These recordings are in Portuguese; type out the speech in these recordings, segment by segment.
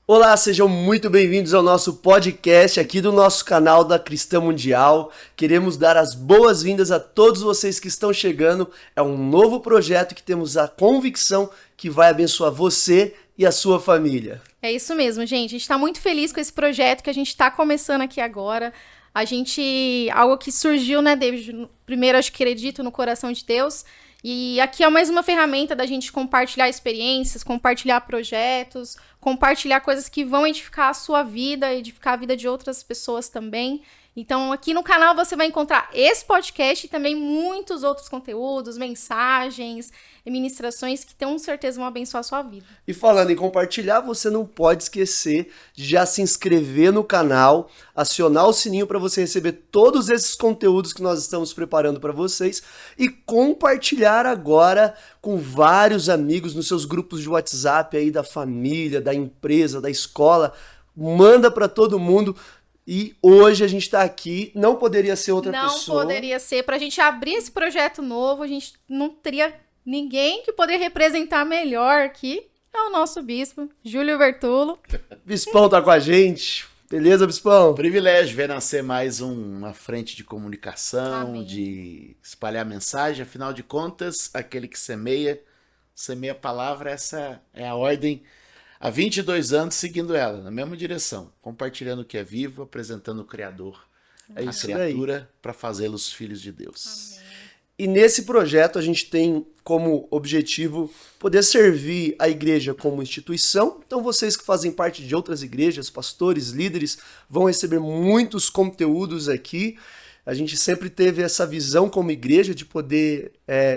Olá, sejam muito bem-vindos ao nosso podcast aqui do nosso canal da Cristã Mundial. Queremos dar as boas-vindas a todos vocês que estão chegando. É um novo projeto que temos a convicção que vai abençoar você e a sua família. É isso mesmo, gente. A gente está muito feliz com esse projeto que a gente está começando aqui agora. Algo que surgiu, né, David? Primeiro, acho que acredito no coração de Deus. E aqui é mais uma ferramenta da gente compartilhar experiências, compartilhar projetos, compartilhar coisas que vão edificar a sua vida, edificar a vida de outras pessoas também. Então, aqui no canal você vai encontrar esse podcast e também muitos outros conteúdos, mensagens, ministrações que com certeza vão abençoar a sua vida. E falando em compartilhar, você não pode esquecer de já se inscrever no canal, acionar o sininho para você receber todos esses conteúdos que nós estamos preparando para vocês e compartilhar agora com vários amigos nos seus grupos de WhatsApp aí da família, da empresa, da escola. Manda para todo mundo. E hoje a gente tá aqui, não poderia ser outra pessoa. Não poderia ser. Pra gente abrir esse projeto novo, a gente não teria ninguém que poderia representar melhor aqui. É o nosso bispo, Júlio Vertulo. Bispão tá com a gente. Beleza, Bispão? Privilégio ver nascer mais uma frente de comunicação, Amém. de espalhar mensagem. Afinal de contas, aquele que semeia a palavra, essa é a ordem. Há 22 anos seguindo ela, na mesma direção, compartilhando o que é vivo, apresentando o Criador, a criatura, para fazê-los filhos de Deus. Amém. E nesse projeto a gente tem como objetivo poder servir a igreja como instituição. Então vocês que fazem parte de outras igrejas, pastores, líderes, vão receber muitos conteúdos aqui. A gente sempre teve essa visão como igreja de poder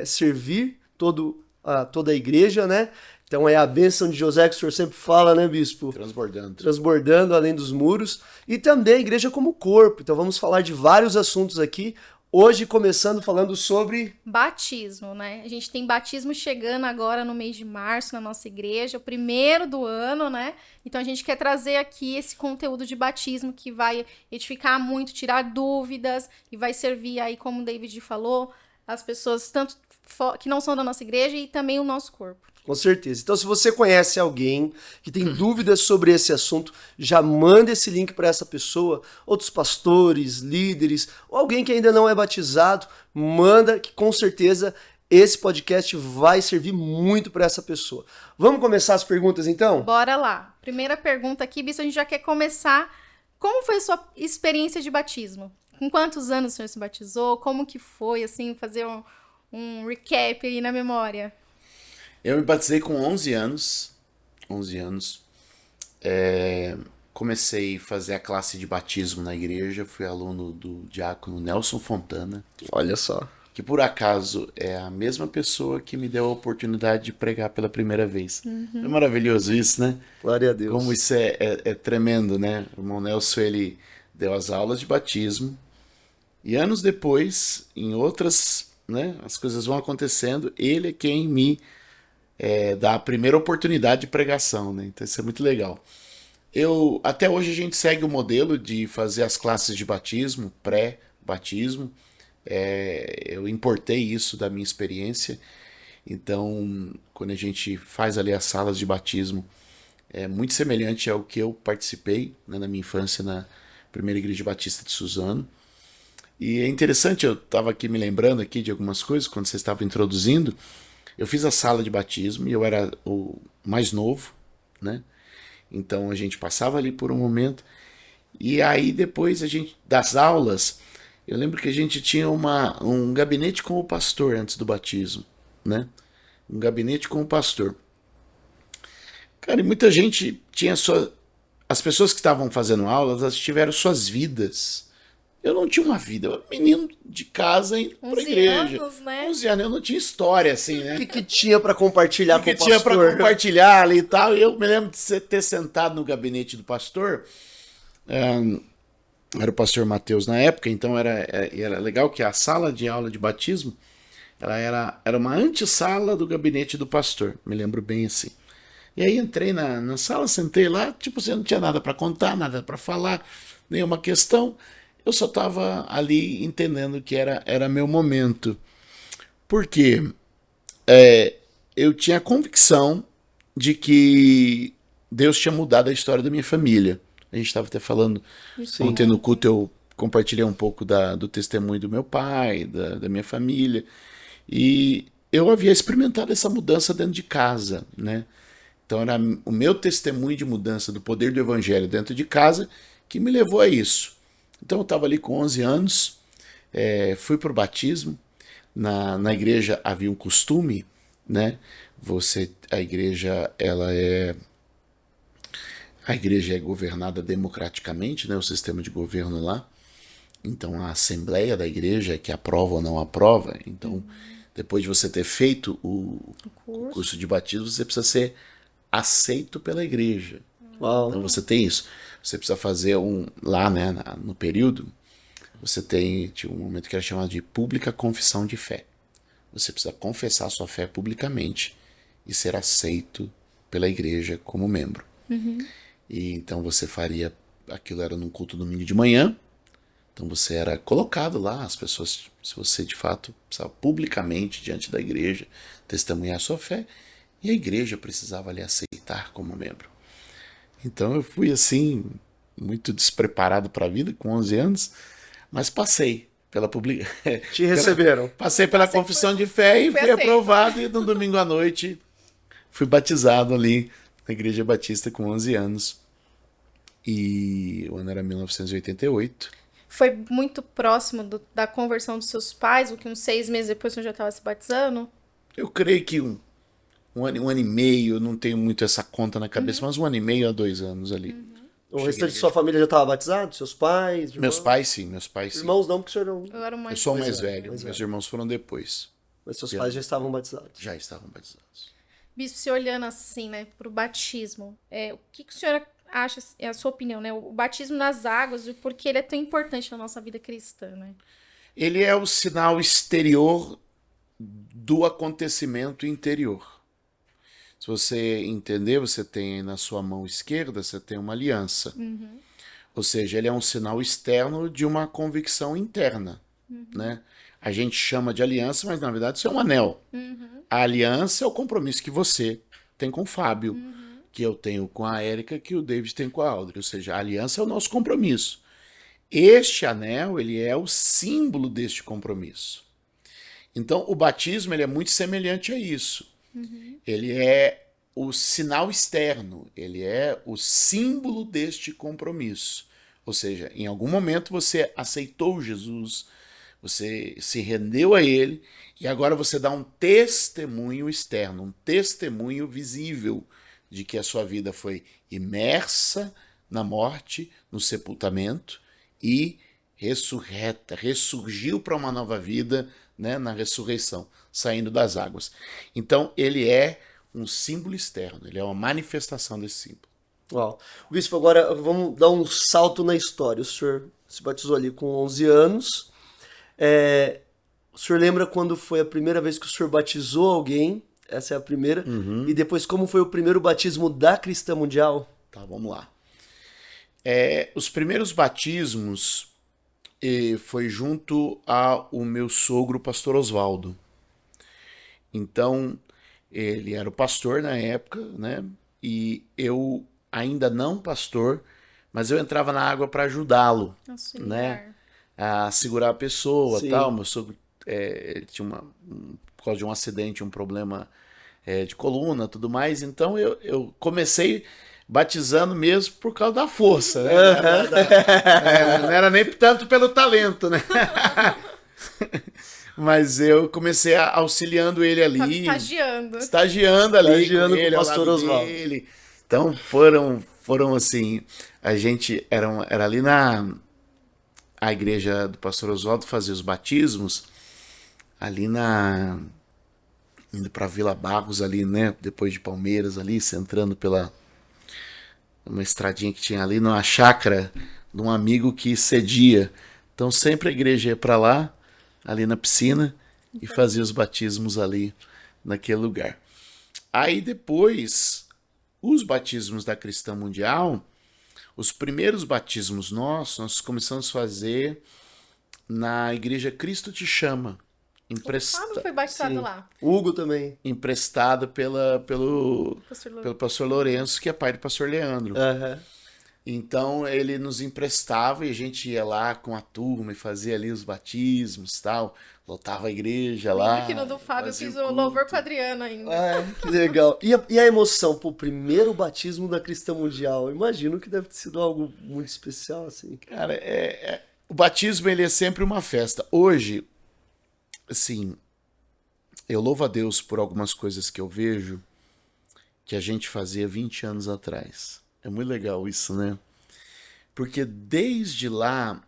servir toda a igreja, né? Então é a bênção de José que o senhor sempre fala, né, bispo? Transbordando. Transbordando além dos muros. E também a igreja como corpo. Então vamos falar de vários assuntos aqui. Hoje começando falando sobre... batismo, né? A gente tem batismo chegando agora no mês de março na nossa igreja, o primeiro do ano, né? Então a gente quer trazer aqui esse conteúdo de batismo que vai edificar muito, tirar dúvidas e vai servir aí, como o David falou, as pessoas tanto que não são da nossa igreja e também o nosso corpo. Com certeza. Então, se você conhece alguém que tem dúvidas sobre esse assunto, já manda esse link para essa pessoa, outros pastores, líderes, ou alguém que ainda não é batizado, manda que com certeza esse podcast vai servir muito para essa pessoa. Vamos começar as perguntas então? Bora lá. Primeira pergunta aqui, Bispo, a gente já quer começar. Como foi a sua experiência de batismo? Com quantos anos o senhor se batizou? Como que foi, assim, fazer um recap aí na memória? Eu me batizei com 11 anos. 11 anos. Comecei a fazer a classe de batismo na igreja. Fui aluno do diácono Nelson Fontana. Olha só. Que por acaso é a mesma pessoa que me deu a oportunidade de pregar pela primeira vez. É maravilhoso isso, né? Glória a Deus. Como isso é tremendo, né? O irmão Nelson, ele deu as aulas de batismo. E anos depois, em outras, né? As coisas vão acontecendo. Ele é quem me... da primeira oportunidade de pregação, né? Então isso é muito legal. Até hoje a gente segue o modelo de fazer as classes de batismo, pré-batismo. Eu importei isso da minha experiência. Então, quando a gente faz ali as salas de batismo, é muito semelhante ao que eu participei, né, na minha infância na primeira igreja batista de Suzano. E é interessante, eu estava aqui me lembrando aqui de algumas coisas quando você estava introduzindo. Eu fiz a sala de batismo e eu era o mais novo, né? Então a gente passava ali por um momento. E aí depois das aulas, eu lembro que a gente tinha um gabinete com o pastor antes do batismo, né? Um gabinete com o pastor. Cara, e muita gente tinha as pessoas que estavam fazendo aulas, elas tiveram suas vidas. Eu não tinha uma vida, eu era um menino de casa indo pra igreja. 11 anos, né? 11 anos, eu não tinha história assim, né? O que tinha para compartilhar com o pastor? Tinha para compartilhar ali e tal. Eu me lembro de ter sentado no gabinete do pastor. Era o pastor Mateus na época, então era legal que a sala de aula de batismo ela era uma antessala do gabinete do pastor. Me lembro bem assim. E aí entrei na sala, sentei lá, tipo, você não tinha nada para contar, nada para falar, nenhuma questão. Eu só estava ali entendendo que era meu momento. Porque eu tinha a convicção de que Deus tinha mudado a história da minha família. A gente estava até falando, ontem no culto eu compartilhei um pouco do testemunho do meu pai, da minha família, e eu havia experimentado essa mudança dentro de casa, né? Então era o meu testemunho de mudança do poder do evangelho dentro de casa que me levou a isso. Então eu estava ali com 11 anos, fui para o batismo. Na igreja havia um costume, né? A igreja é governada democraticamente, né? O sistema de governo lá. Então a assembleia da igreja é que aprova ou não aprova. Então depois de você ter feito o curso de batismo, você precisa ser aceito pela igreja. Uau. Então você tem isso. Você precisa fazer lá, né, no período, tinha um momento que era chamado de pública confissão de fé. Você precisa confessar sua fé publicamente e ser aceito pela igreja como membro. E então você faria, aquilo era num culto domingo de manhã, então você era colocado lá, as pessoas, se você de fato precisava publicamente diante da igreja testemunhar sua fé, e a igreja precisava lhe aceitar como membro. Então eu fui assim, muito despreparado para a vida, com 11 anos, mas passei pela Te receberam. Passei pela confissão de fé e fui aprovado, e no domingo à noite fui batizado ali na Igreja Batista com 11 anos. E o ano era 1988. Foi muito próximo da conversão dos seus pais, o que uns 6 meses depois você já estava se batizando? Eu creio que um ano e meio, eu não tenho muito essa conta na cabeça, mas 1 ano e meio a 2 anos ali. O restante de sua família já estava batizado? Seus pais? Irmãos? Meus pais sim. Irmãos não, porque o senhor não... Eu sou o mais velho, meus irmãos foram depois. Mas seus pais já estavam batizados. Já estavam batizados. Bispo, você olhando assim, né, pro batismo, o que o senhor acha, é a sua opinião, né, o batismo nas águas, e por que ele é tão importante na nossa vida cristã, né? Ele é o sinal exterior do acontecimento interior. Se você entender, você tem na sua mão esquerda, você tem uma aliança. Ou seja, ele é um sinal externo de uma convicção interna, né? A gente chama de aliança, mas na verdade isso é um anel. A aliança é o compromisso que você tem com o Fábio, que eu tenho com a Érica, que o David tem com a Audrey. Ou seja, a aliança é o nosso compromisso. Este anel, ele é o símbolo deste compromisso. Então, o batismo, ele é muito semelhante a isso. Ele é o sinal externo, ele é o símbolo deste compromisso. Ou seja, em algum momento você aceitou Jesus, você se rendeu a ele, e agora você dá um testemunho externo, um testemunho visível de que a sua vida foi imersa na morte, no sepultamento, e ressurreta, ressurgiu para uma nova vida, né, na ressurreição, saindo das águas. Então, ele é um símbolo externo, ele é uma manifestação desse símbolo. Uau. Bispo, agora vamos dar um salto na história. O senhor se batizou ali com 11 anos. O senhor lembra quando foi a primeira vez que o senhor batizou alguém? Essa é a primeira. E depois, como foi o primeiro batismo da Cristã Mundial? Tá, vamos lá. Os primeiros batismos foi junto ao meu sogro, pastor Oswaldo. Então, ele era o pastor na época, né? E eu ainda não pastor, mas eu entrava na água para ajudá-lo, né? A segurar a pessoa, tal. Meu sogro tinha por causa de um acidente, um problema de coluna, tudo mais. Então eu comecei batizando mesmo por causa da força, né? Não era nem tanto pelo talento, né? Mas eu comecei auxiliando ele ali. Estagiando ali com ele, com o pastor Oswaldo. Então foram assim, a gente era ali a igreja do pastor Oswaldo fazia os batismos ali indo para Vila Barros ali, né, depois de Palmeiras ali, você entrando pela uma estradinha que tinha ali numa chácara de um amigo que cedia. Então sempre a igreja ia para lá, ali na piscina, e fazia os batismos ali naquele lugar. Aí depois, os batismos da Cristã Mundial, os primeiros batismos nós começamos a fazer na igreja Cristo Te Chama, Fábio foi batizado Sim. lá. Hugo também. emprestado pelo Pastor pastor Lourenço, que é pai do pastor Leandro. Aham. Então ele nos emprestava e a gente ia lá com a turma e fazia ali os batismos e tal, lotava a igreja lá. Lembro que no do Fábio eu fazia fiz o o culto. louvor com a Adriana ainda. Ah, que legal. E a emoção, pô, primeiro batismo da Cristã Mundial. Eu imagino que deve ter sido algo muito especial, assim. Cara, o batismo ele é sempre uma festa. Hoje, assim, eu louvo a Deus por algumas coisas que eu vejo que a gente fazia 20 anos atrás. É muito legal isso, né? Porque desde lá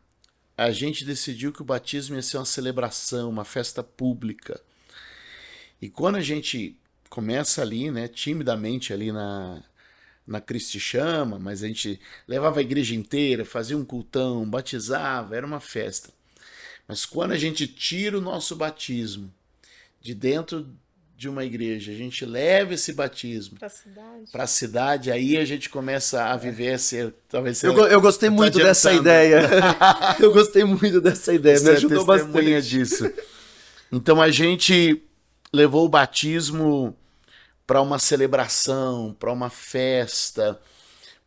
a gente decidiu que o batismo ia ser uma celebração, uma festa pública. E quando a gente começa ali, né, timidamente ali na Cristo Chama, mas a gente levava a igreja inteira, fazia um cultão, batizava, era uma festa. Mas quando a gente tira o nosso batismo de dentro de uma igreja, a gente leva esse batismo Pra cidade. para a cidade, aí a gente começa a viver, talvez Eu gostei muito dessa ideia. Eu gostei muito dessa ideia, me ajudou testemunha bastante. disso. Então a gente levou o batismo para uma celebração, para uma festa.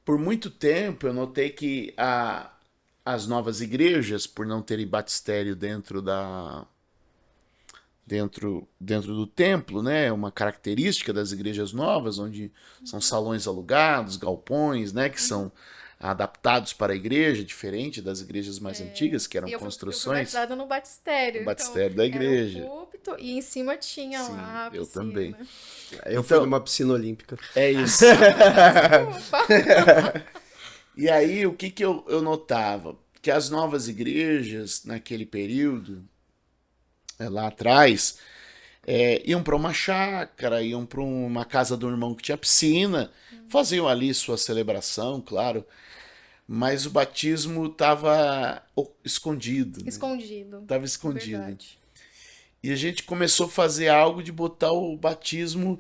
Por muito tempo eu notei que as novas igrejas, por não terem batistério dentro do templo, né, uma característica das igrejas novas, onde são salões alugados, galpões, né, que são adaptados para a igreja, diferente das igrejas mais antigas, que eram E eu fui construções. batizada no batistério. No batistério da igreja. Era o púlpito, e em cima tinha Sim, lá a eu piscina. também. Eu fui numa piscina olímpica. É isso. Desculpa. E aí, o que eu notava? Que as novas igrejas, naquele período, lá atrás, iam para uma chácara, iam para uma casa do irmão que tinha piscina, faziam ali sua celebração, claro, mas o batismo estava escondido. Escondido. Estava escondido. Verdade. E a gente começou a fazer algo de botar o batismo.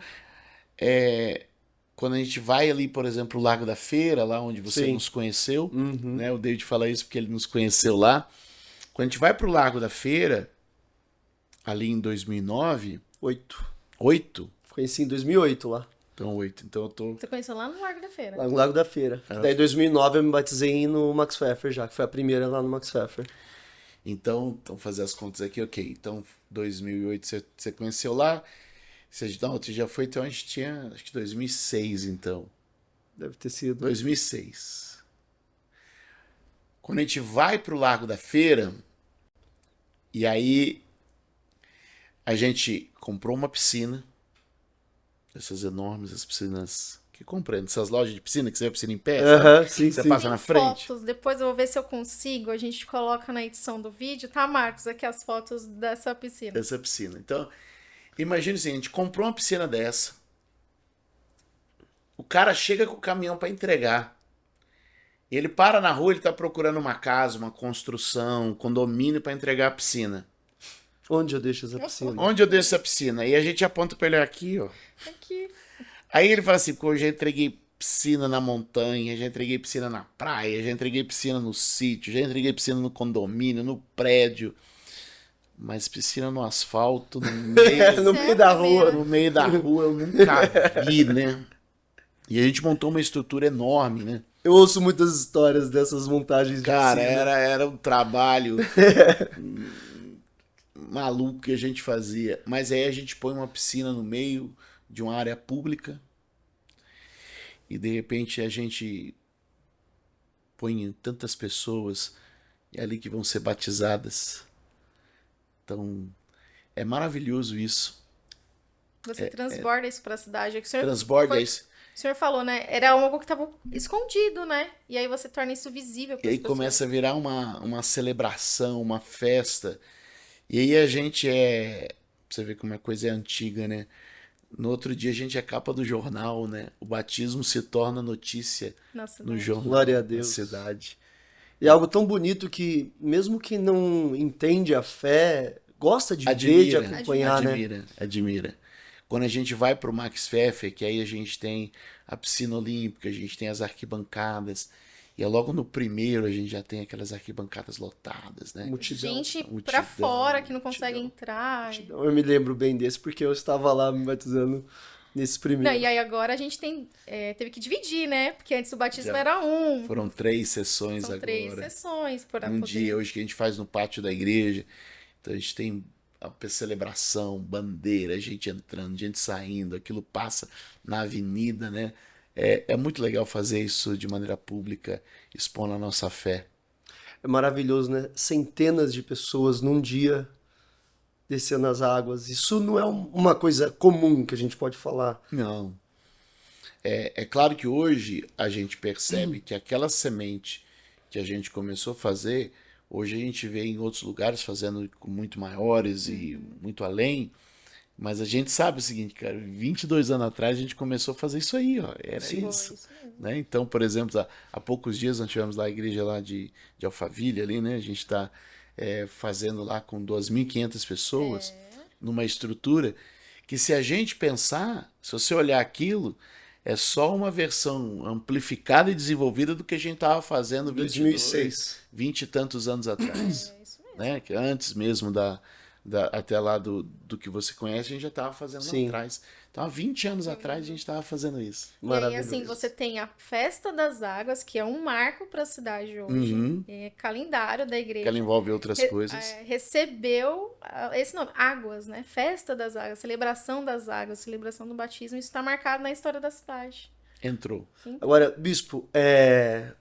Quando a gente vai ali, por exemplo, o Lago da Feira, lá onde você Sim. nos conheceu, Uhum. né? O David fala isso porque ele nos conheceu lá. Quando a gente vai para o Lago da Feira, ali em 2009, 8? Conheci em 2008 lá, Então 8. Então eu tô... Você conheceu lá no Largo da Feira. lá no Lago da Feira. Daí em 2009 eu me batizei no Max Pfeffer já, que foi a primeira lá no Max Pfeffer. Então fazer as contas aqui, ok. Então 2008 você conheceu lá. Você já foi, então a gente tinha, acho que 2006 então. Deve ter sido. 2006. Quando a gente vai pro Lago da Feira, e aí a gente comprou uma piscina, essas enormes, as piscinas que compreendem, essas lojas de piscina, que você vê a piscina em pé, sabe? Aham, sim, Você sim. passa na frente. Fotos, depois eu vou ver se eu consigo. A gente coloca na edição do vídeo, tá, Marcos? Aqui as fotos dessa piscina. Essa piscina. Então, imagine assim, a gente comprou uma piscina dessa, o cara chega com o caminhão para entregar, ele para na rua, ele tá procurando uma casa, uma construção, um condomínio para entregar a piscina. Onde eu deixo essa piscina? Onde eu deixo essa piscina? E a gente aponta para ele aqui, ó. Aqui. Aí ele fala assim, pô, eu já entreguei piscina na montanha, já entreguei piscina na praia, já entreguei piscina no sítio, já entreguei piscina no condomínio, no prédio. Mas piscina no asfalto, no meio, No meio da rua. no meio da rua, eu nunca vi, né? E a gente montou uma estrutura enorme, né? Eu ouço muitas histórias dessas montagens de Cara, piscina. era um trabalho maluco que a gente fazia. Mas aí a gente põe uma piscina no meio de uma área pública e de repente a gente põe tantas pessoas ali que vão ser batizadas. Então, é maravilhoso isso. Você transborda isso pra cidade. É que o senhor Transborda foi- isso. O senhor falou, né? Era algo que tava escondido, né? E aí você torna isso visível E para aí começa a virar uma celebração, uma festa. E aí a gente pra você ver como a coisa é antiga, né? No outro dia a gente é capa do jornal, né? O batismo se torna notícia no jornal Glória a da Deus. cidade. E é algo tão bonito que, mesmo quem não entende a fé, gosta de ver, de Admira, acompanhar, né? admira. Quando a gente vai pro Max Pfeffer, que aí a gente tem a piscina olímpica, a gente tem as arquibancadas, E é logo no primeiro a gente já tem aquelas arquibancadas lotadas, né? Multidão. Gente multidão, pra fora que não consegue multidão. entrar. Eu me lembro bem desse, porque eu estava lá me batizando nesse Não, primeiro. e aí agora a gente teve que dividir, né? Porque antes o batismo Já era um. Foram 3 sessões São agora. 3 sessões para Um poder... dia, hoje que a gente faz no pátio da igreja. Então a gente tem a celebração, bandeira, gente entrando, gente saindo, aquilo passa na avenida, né? É muito legal fazer isso de maneira pública, expondo a nossa fé. É maravilhoso, né? Centenas de pessoas num dia descendo as águas. Isso não é uma coisa comum que a gente pode falar. Não. É claro que hoje a gente percebe que aquela semente que a gente começou a fazer, hoje a gente vê em outros lugares fazendo com muito maiores e muito além, mas a gente sabe o seguinte, cara, 22 anos atrás a gente começou a fazer isso aí, ó, era Foi isso. isso mesmo. Né? Então, por exemplo, há poucos dias nós tivemos lá a igreja lá de Alphaville, ali, né? A gente está fazendo lá com 2.500 pessoas, numa estrutura que se a gente pensar, se você olhar aquilo, é só uma versão amplificada e desenvolvida do que a gente estava fazendo 2006. 20 e tantos anos atrás. É isso mesmo. Né? Que antes mesmo até lá do que você conhece, a gente já estava fazendo Sim. lá atrás. Então, há 20 anos atrás, a gente estava fazendo isso. E aí, Maravilhoso. assim, você tem a Festa das Águas, que é um marco para a cidade hoje. Uhum. É calendário da Que igreja. ela envolve outras coisas. Recebeu esse nome, Águas, né? Festa das Águas, celebração das águas, celebração do batismo. Isso está marcado na história da cidade. Entrou. Agora, bispo, é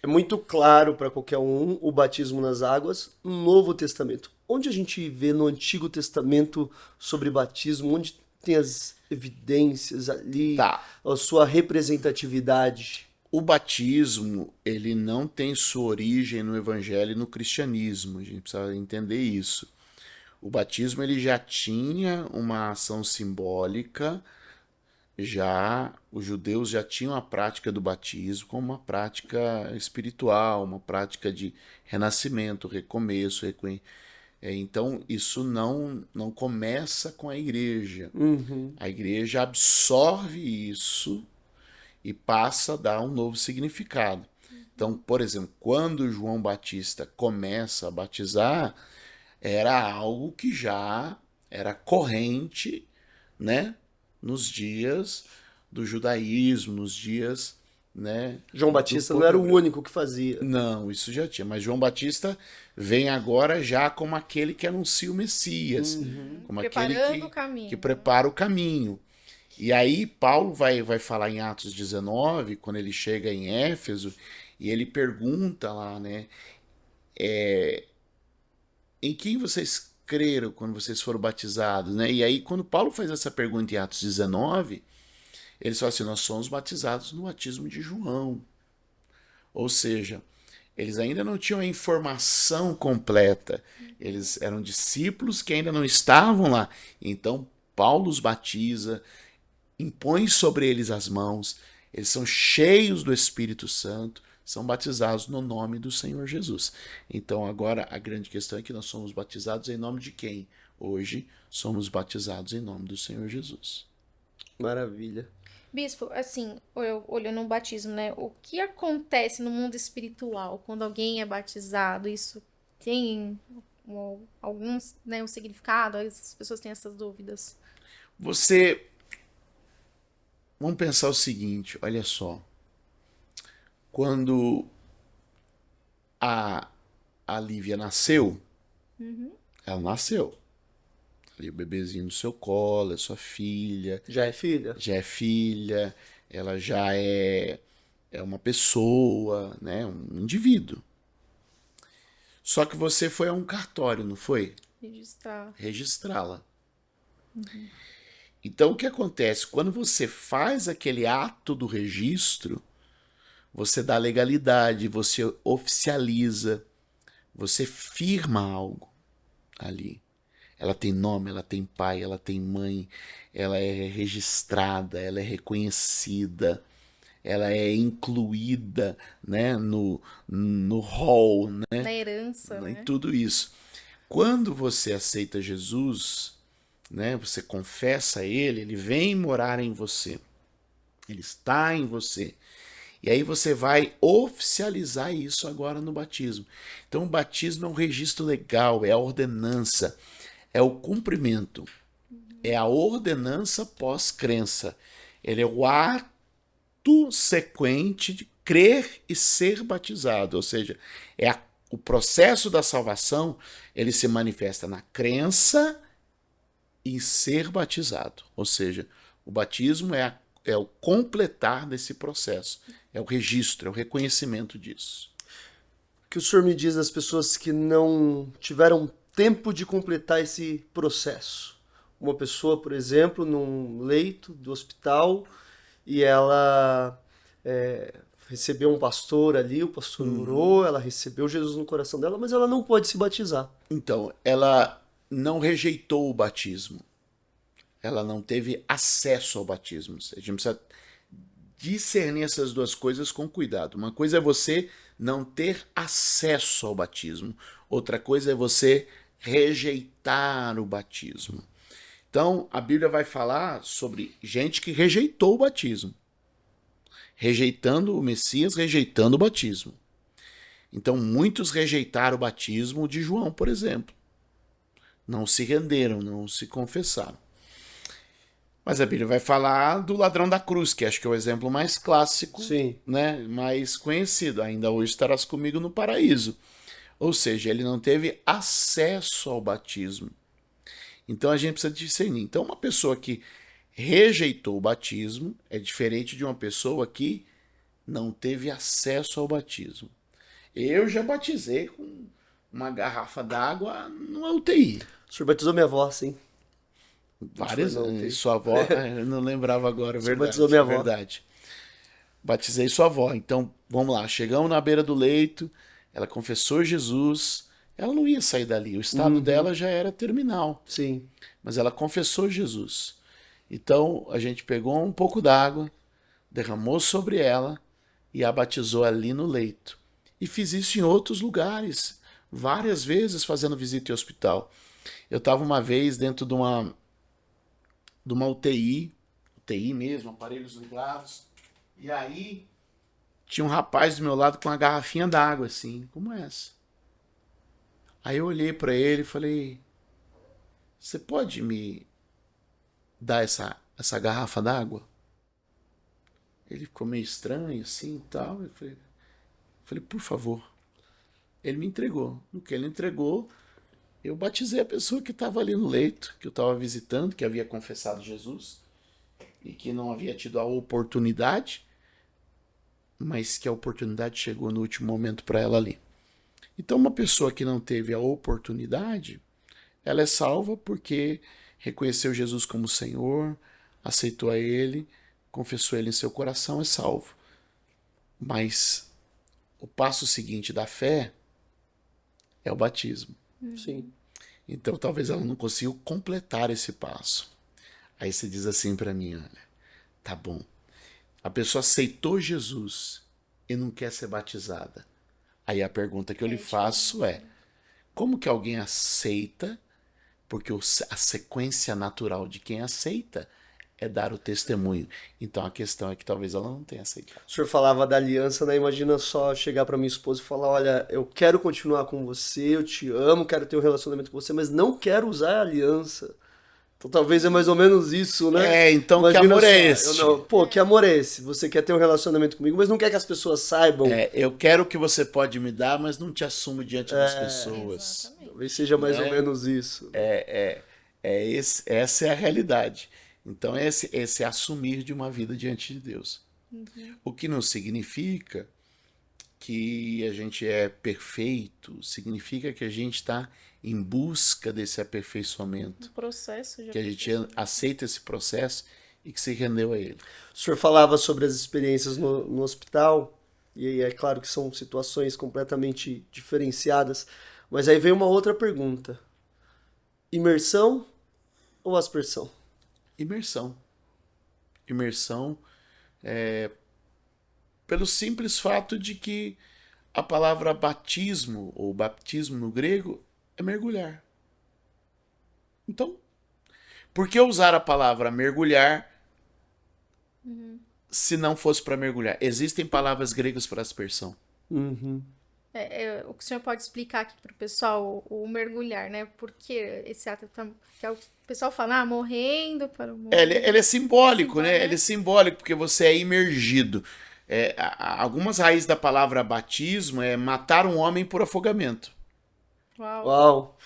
muito claro para qualquer um o batismo nas águas no Novo Testamento. Onde a gente vê no Antigo Testamento sobre batismo? Onde tem as evidências ali, Tá. a sua representatividade? O batismo, ele não tem sua origem no evangelho e no cristianismo. A gente precisa entender isso. O batismo, ele já tinha uma ação simbólica, já os judeus já tinham a prática do batismo como uma prática espiritual, uma prática de renascimento, recomeço. Então, isso não começa com a igreja. Uhum. A igreja absorve isso e passa a dar um novo significado. Então, por exemplo, quando João Batista começa a batizar, era algo que já era corrente, né, nos dias do judaísmo, nos dias, né, João Batista não era o único que fazia. não, isso já tinha. Mas João Batista vem agora já como aquele que anuncia o Messias, como aquele Preparando o caminho. que prepara o caminho. E aí Paulo vai falar em Atos 19, quando ele chega em Éfeso, e ele pergunta lá, né, em quem vocês creram quando vocês foram batizados, né? E aí quando Paulo faz essa pergunta em Atos 19, ele fala assim, nós somos batizados no batismo de João. Ou seja, eles ainda não tinham a informação completa. Eles eram discípulos que ainda não estavam lá. Então, Paulo os batiza, impõe sobre eles as mãos, eles são cheios do Espírito Santo, são batizados no nome do Senhor Jesus. Então, agora, a grande questão é que nós somos batizados em nome de quem? Hoje, somos batizados em nome do Senhor Jesus. Maravilha. Bispo, assim, olhando o batismo, né? O que acontece no mundo espiritual quando alguém é batizado? Isso tem algum, né, um significado? As pessoas têm essas dúvidas. Vamos pensar o seguinte, olha só. Quando a Lívia nasceu, ela nasceu. Ali o bebezinho no seu colo, é sua filha. Já é filha? Já é filha, ela já é uma pessoa, né? Um indivíduo. Só que você foi a um cartório, não foi? Registrar. Registrá-la. Então, o que acontece? Quando você faz aquele ato do registro, você dá legalidade, você oficializa, você firma algo ali. Ela tem nome, ela tem pai, ela tem mãe, ela é registrada, ela é reconhecida, ela é incluída, né, no rol, né, Na herança, em né? tudo isso. Quando você aceita Jesus, né, você confessa Ele, Ele vem morar em você, Ele está em você. E aí você vai oficializar isso agora no batismo. Então o batismo é um registro legal, é a ordenança, é o cumprimento, é a ordenança pós-crença. Ele é o ato sequente de crer e ser batizado, ou seja, o processo da salvação, ele se manifesta na crença e ser batizado, ou seja, o batismo é o completar desse processo, é o registro, é o reconhecimento disso. O que o senhor me diz das pessoas que não tiveram tempo de completar esse processo? Uma pessoa, por exemplo, num leito do hospital e ela recebeu um pastor ali, o pastor orou, ela recebeu Jesus no coração dela, mas ela não pode se batizar. Então, ela não rejeitou o batismo. Ela não teve acesso ao batismo. A gente precisa discernir essas duas coisas com cuidado. Uma coisa é você não ter acesso ao batismo. Outra coisa é você rejeitar o batismo. Então, a Bíblia vai falar sobre gente que rejeitou o batismo. Rejeitando o Messias, rejeitando o batismo. Então, muitos rejeitaram o batismo de João, por exemplo. Não se renderam, não se confessaram. Mas a Bíblia vai falar do ladrão da cruz, que acho que é o exemplo mais clássico, Sim. né, mais conhecido. Ainda hoje estarás comigo no paraíso. Ou seja, ele não teve acesso ao batismo. Então a gente precisa discernir. Então uma pessoa que rejeitou o batismo é diferente de uma pessoa que não teve acesso ao batismo. Eu já batizei com uma garrafa d'água numa UTI. O senhor batizou minha avó, sim. Várias. Não, tem. Sua avó, eu não lembrava agora, verdade. Batizou minha avó. Verdade. Batizei sua avó. Então, vamos lá. Chegamos na beira do leito, ela confessou Jesus. Ela não ia sair dali. O estado dela já era terminal. Sim. Mas ela confessou Jesus. Então, a gente pegou um pouco d'água, derramou sobre ela e a batizou ali no leito. E fiz isso em outros lugares, várias vezes fazendo visita em hospital. Eu estava uma vez dentro de uma UTI mesmo, aparelhos ligados, e aí tinha um rapaz do meu lado com uma garrafinha d'água, assim, como essa. Aí eu olhei para ele e falei, você pode me dar essa garrafa d'água? Ele ficou meio estranho, assim, e tal. Eu falei, por favor. Ele me entregou. No que ele entregou, eu batizei a pessoa que estava ali no leito, que eu estava visitando, que havia confessado Jesus e que não havia tido a oportunidade, mas que a oportunidade chegou no último momento para ela ali. Então, uma pessoa que não teve a oportunidade, ela é salva porque reconheceu Jesus como Senhor, aceitou a Ele, confessou Ele em seu coração, é salvo. Mas o passo seguinte da fé é o batismo. Sim. Então, talvez ela não consiga completar esse passo. Aí você diz assim para mim, olha, tá bom. A pessoa aceitou Jesus e não quer ser batizada. Aí a pergunta que eu lhe faço é, como que alguém aceita? Porque a sequência natural de quem aceita é dar o testemunho. Então a questão é que talvez ela não tenha aceitado. O senhor falava da aliança, né? Imagina só chegar pra minha esposa e falar, olha, eu quero continuar com você, eu te amo, quero ter um relacionamento com você, mas não quero usar a aliança. Então talvez é mais ou menos isso, né? Então Imagina que amor é só, esse? pô, que amor é esse? Você quer ter um relacionamento comigo, mas não quer que as pessoas saibam. Eu quero o que você pode me dar, mas não te assumo diante das pessoas. Exatamente. Talvez seja mais ou menos isso. Essa é a realidade. Então, esse é assumir de uma vida diante de Deus. O que não significa que a gente é perfeito, significa que a gente está em busca desse aperfeiçoamento, Um processo de que a gente aceita esse processo e que se rendeu a ele. O senhor falava sobre as experiências no hospital, e aí é claro que são situações completamente diferenciadas, mas aí vem uma outra pergunta. Imersão ou aspersão? Imersão. Pelo simples fato de que a palavra batismo, ou baptismo no grego, é mergulhar. Então, por que usar a palavra mergulhar se não fosse para mergulhar. Existem palavras gregas para aspersão. Uhum. O que o senhor pode explicar aqui pro pessoal, o mergulhar, né? Porque esse ato que é o pessoal fala, morrendo para o mundo. Ele é simbólico, né? Simbólico, né? Ele é simbólico, porque você é imergido. Algumas raízes da palavra batismo é matar um homem por afogamento. Uau. Uau.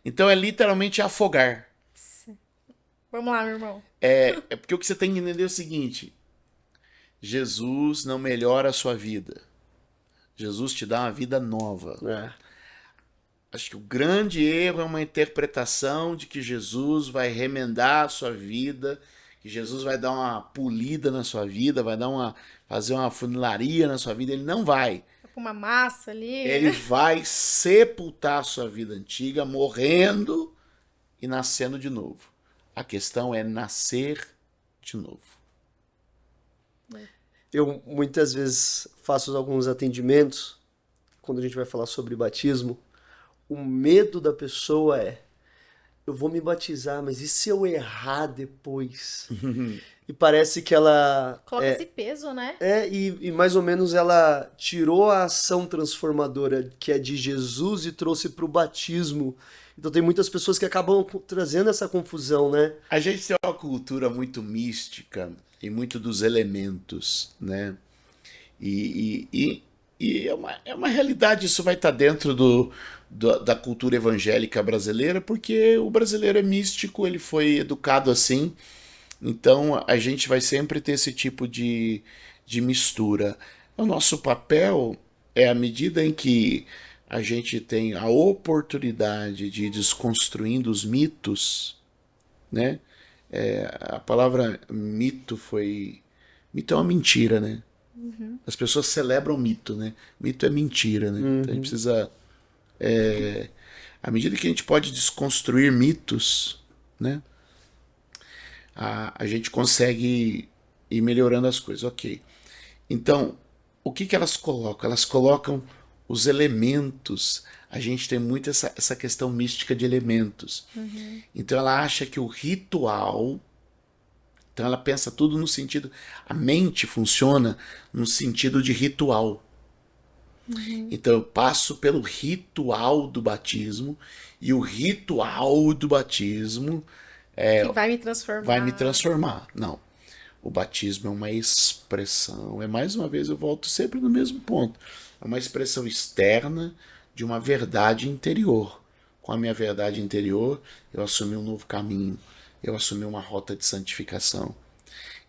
Então é literalmente afogar. Vamos lá, meu irmão. É porque o que você tem que entender é o seguinte: Jesus não melhora a sua vida. Jesus te dá uma vida nova. É. Acho que o grande erro é uma interpretação de que Jesus vai remendar a sua vida, que Jesus vai dar uma polida na sua vida, fazer uma funilaria na sua vida. Ele não vai. Tá com uma massa ali. Ele vai sepultar a sua vida antiga, morrendo e nascendo de novo. A questão é nascer de novo. Eu muitas vezes faço alguns atendimentos, quando a gente vai falar sobre batismo, o medo da pessoa é, eu vou me batizar, mas e se eu errar depois? E parece que ela... Coloca esse peso, né? E mais ou menos ela tirou a ação transformadora que é de Jesus e trouxe para o batismo. Então tem muitas pessoas que acabam trazendo essa confusão, né? A gente tem uma cultura muito mística e muito dos elementos, né? E é uma realidade, isso vai estar dentro da cultura evangélica brasileira, porque o brasileiro é místico, ele foi educado assim, então a gente vai sempre ter esse tipo de mistura. O nosso papel é, à medida em que a gente tem a oportunidade de ir desconstruindo os mitos, né? A palavra mito foi... Mito é uma mentira, né? As pessoas celebram mito, né? Mito é mentira, né? Então a gente precisa... à medida que a gente pode desconstruir mitos, né? A gente consegue ir melhorando as coisas. Ok. Então, o que elas colocam? Elas colocam os elementos. A gente tem muito essa questão mística de elementos. Então ela acha que o ritual... Então ela pensa tudo no sentido... A mente funciona no sentido de ritual. Então eu passo pelo ritual do batismo, e o ritual do batismo Que vai me transformar. vai me transformar. Não. O batismo é uma expressão. Mais uma vez eu volto sempre no mesmo ponto. É uma expressão externa de uma verdade interior. Com a minha verdade interior, eu assumi um novo caminho. Eu assumi uma rota de santificação.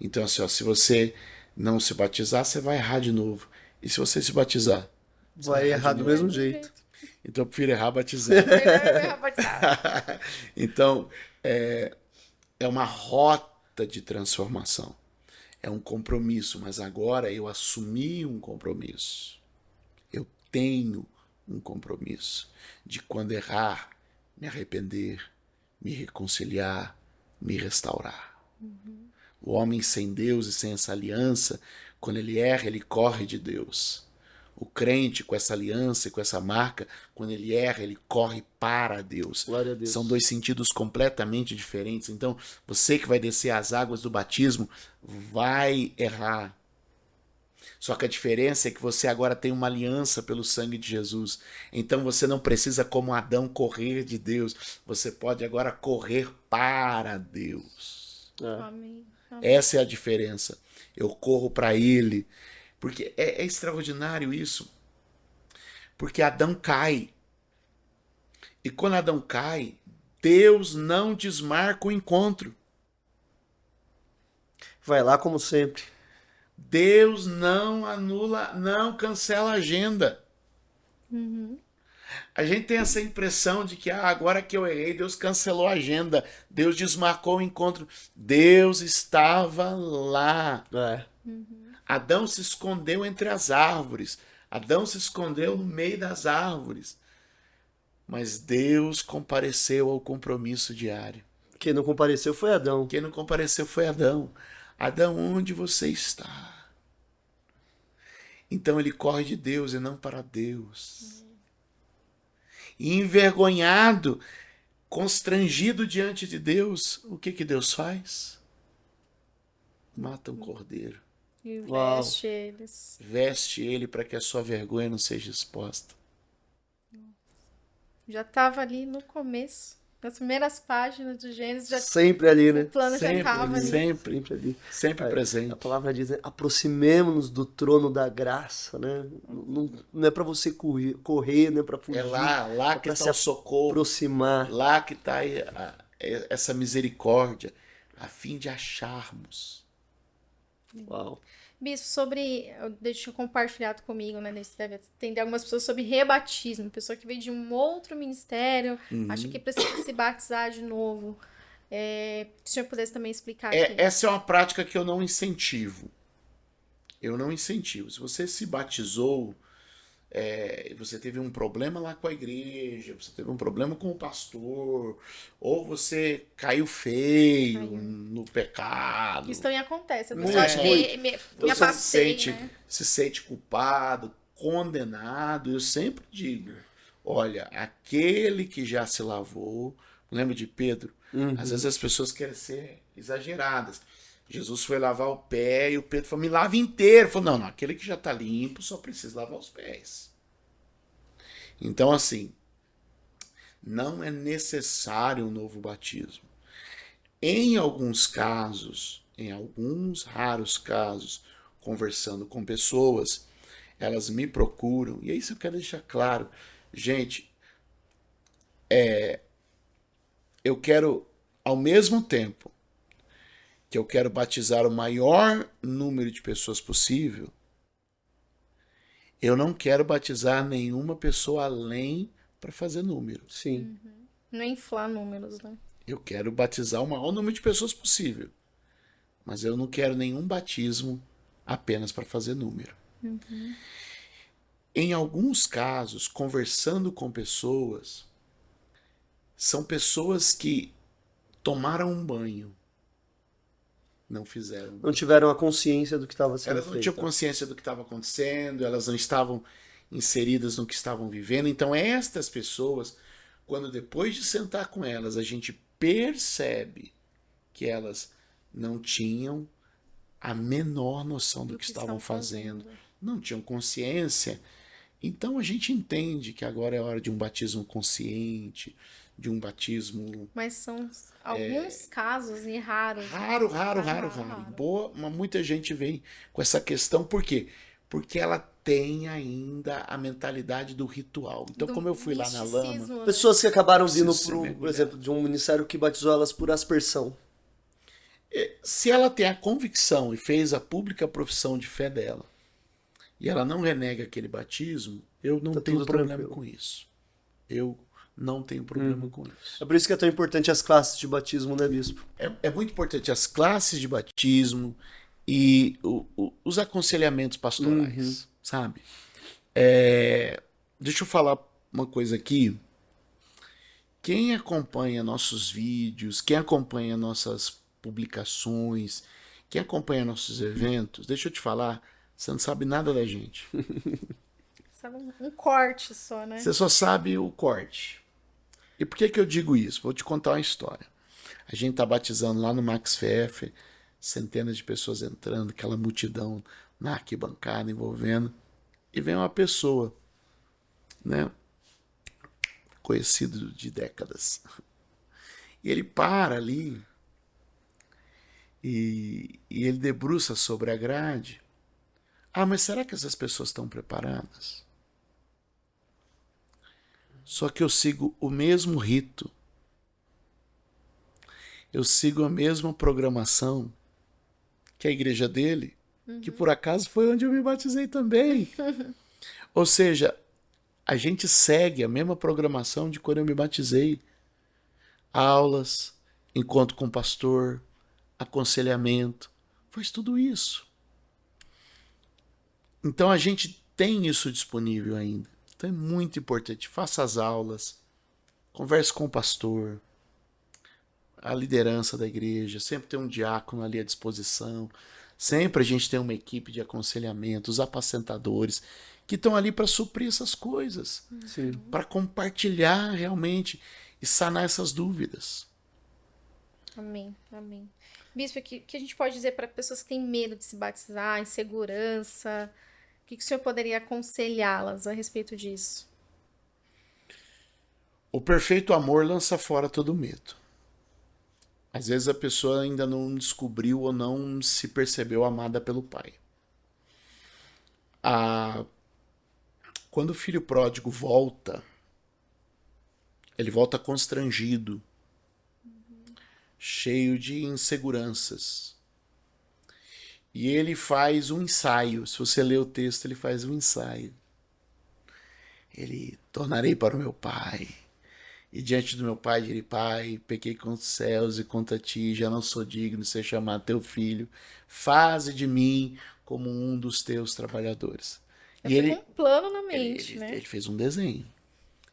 Então, assim, se você não se batizar, você vai errar de novo. E se você se batizar? Vai errar do mesmo jeito. Então eu prefiro errar batizar. Então, é uma rota de transformação. É um compromisso, mas agora eu assumi um compromisso. Eu tenho um compromisso de, quando errar, me arrepender, me reconciliar, me restaurar. O homem sem Deus e sem essa aliança, quando ele erra, ele corre de Deus. O crente com essa aliança e com essa marca, quando ele erra, ele corre para Deus. Glória a Deus. São dois sentidos completamente diferentes. Então, você que vai descer as águas do batismo vai errar. Só que a diferença é que você agora tem uma aliança pelo sangue de Jesus. Então você não precisa, como Adão, correr de Deus. Você pode agora correr para Deus. Amém. Essa é a diferença. Eu corro para Ele. Porque é extraordinário isso. Porque Adão cai. E quando Adão cai, Deus não desmarca o encontro. Vai lá como sempre. Deus não anula, não cancela a agenda. A gente tem essa impressão de que agora que eu errei, Deus cancelou a agenda. Deus desmarcou o encontro. Deus estava lá. Adão se escondeu entre as árvores. Adão se escondeu no meio das árvores. Mas Deus compareceu ao compromisso diário. Quem não compareceu foi Adão. Quem não compareceu foi Adão. Adão, onde você está? Então ele corre de Deus e não para Deus. E envergonhado, constrangido diante de Deus, o que Deus faz? mata um cordeiro. E Uau. veste eles. Veste ele para que a sua vergonha não seja exposta. Já estava ali no começo. Nas primeiras páginas do Gênesis, já Sempre ali, né? o plano já estava ali. Sempre, ali. sempre presente. A palavra diz, né? Aproximemo-nos do trono da graça, né? Não é pra você correr, não é pra fugir. É lá que pra está se o socorro, aproximar. lá que está essa misericórdia, a fim de acharmos. Uau. Bispo, deixa eu compartilhar comigo, né? Você deve atender algumas pessoas sobre rebatismo. Pessoa que veio de um outro ministério, acha que precisa se batizar de novo. Se o senhor pudesse também explicar aqui. Essa é uma prática que eu não incentivo. Eu não incentivo. Se você se batizou, você teve um problema lá com a igreja, você teve um problema com o pastor, ou você caiu feio no pecado. Isso também acontece. A Não pessoa é. acha que me Então afastei, você né? se sente culpado, condenado. Eu sempre digo, olha, aquele que já se lavou, lembra de Pedro? Às vezes as pessoas querem ser exageradas. Jesus foi lavar o pé e o Pedro falou, me lava inteiro. Ele falou, não, aquele que já está limpo só precisa lavar os pés. Então, assim, não é necessário um novo batismo. Em alguns casos, em alguns raros casos, conversando com pessoas, elas me procuram, e é isso que eu quero deixar claro. Gente, eu quero, ao mesmo tempo que eu quero batizar o maior número de pessoas possível, eu não quero batizar nenhuma pessoa além para fazer número. Sim. Não inflar números, né? Eu quero batizar o maior número de pessoas possível. Mas eu não quero nenhum batismo apenas para fazer número. Em alguns casos, conversando com pessoas, são pessoas que tomaram um banho, não fizeram. Não tiveram a consciência do que estava sendo Elas não feito. tinham consciência do que estava acontecendo, elas não estavam inseridas no que estavam vivendo. Então, estas pessoas, quando depois de sentar com elas, a gente percebe que elas não tinham a menor noção do que estavam fazendo, não tinham consciência. Então a gente entende que agora é hora de um batismo consciente, de um batismo Mas são alguns casos e raros. raro. Boa, mas muita gente vem com essa questão. Por quê? Porque ela tem ainda a mentalidade do ritual. Então, como eu fui lá na lama... Né? Pessoas que acabaram vindo, Preciso ser por exemplo, de um ministério que batizou elas por aspersão. Se ela tem a convicção e fez a pública profissão de fé dela, e ela não renega aquele batismo, eu não tenho problema tranquilo com isso. Eu não tenho problema com isso. É por isso que é tão importante as classes de batismo, né, bispo? É muito importante as classes de batismo e os aconselhamentos pastorais, sabe? Deixa eu falar uma coisa aqui. Quem acompanha nossos vídeos, quem acompanha nossas publicações, quem acompanha nossos eventos, deixa eu te falar, você não sabe nada da gente. Sabe, um corte só, né? Você só sabe o corte. E por que eu digo isso? Vou te contar uma história. A gente tá batizando lá no Max Pfeffer, centenas de pessoas entrando, aquela multidão na arquibancada envolvendo, e vem uma pessoa, né, conhecido de décadas. E ele para ali e ele debruça sobre a grade. Ah, mas será que essas pessoas estão preparadas? Só que eu sigo o mesmo rito. Eu sigo a mesma programação que a igreja dele, que por acaso foi onde eu me batizei também. Ou seja, a gente segue a mesma programação de quando eu me batizei. Aulas, encontro com o pastor, aconselhamento, faz tudo isso. Então a gente tem isso disponível ainda. Então é muito importante. Faça as aulas, converse com o pastor, a liderança da igreja, sempre tem um diácono ali à disposição. Sempre a gente tem uma equipe de aconselhamento, os apacentadores, que estão ali para suprir essas coisas, para compartilhar realmente e sanar essas dúvidas. Amém, amém. Bispo, o que a gente pode dizer para pessoas que têm medo de se batizar, insegurança? O que o senhor poderia aconselhá-las a respeito disso? O perfeito amor lança fora todo medo. Às vezes a pessoa ainda não descobriu ou não se percebeu amada pelo pai. Quando o filho pródigo volta, ele volta constrangido, cheio de inseguranças. E ele faz um ensaio. Se você ler o texto, ele faz um ensaio. Ele: tornarei para o meu pai. E diante do meu pai direi: Pai, pequei contra os céus e contra ti, já não sou digno de ser chamado teu filho. Faze de mim como um dos teus trabalhadores. E ele um plano na mente, né? Ele fez um desenho.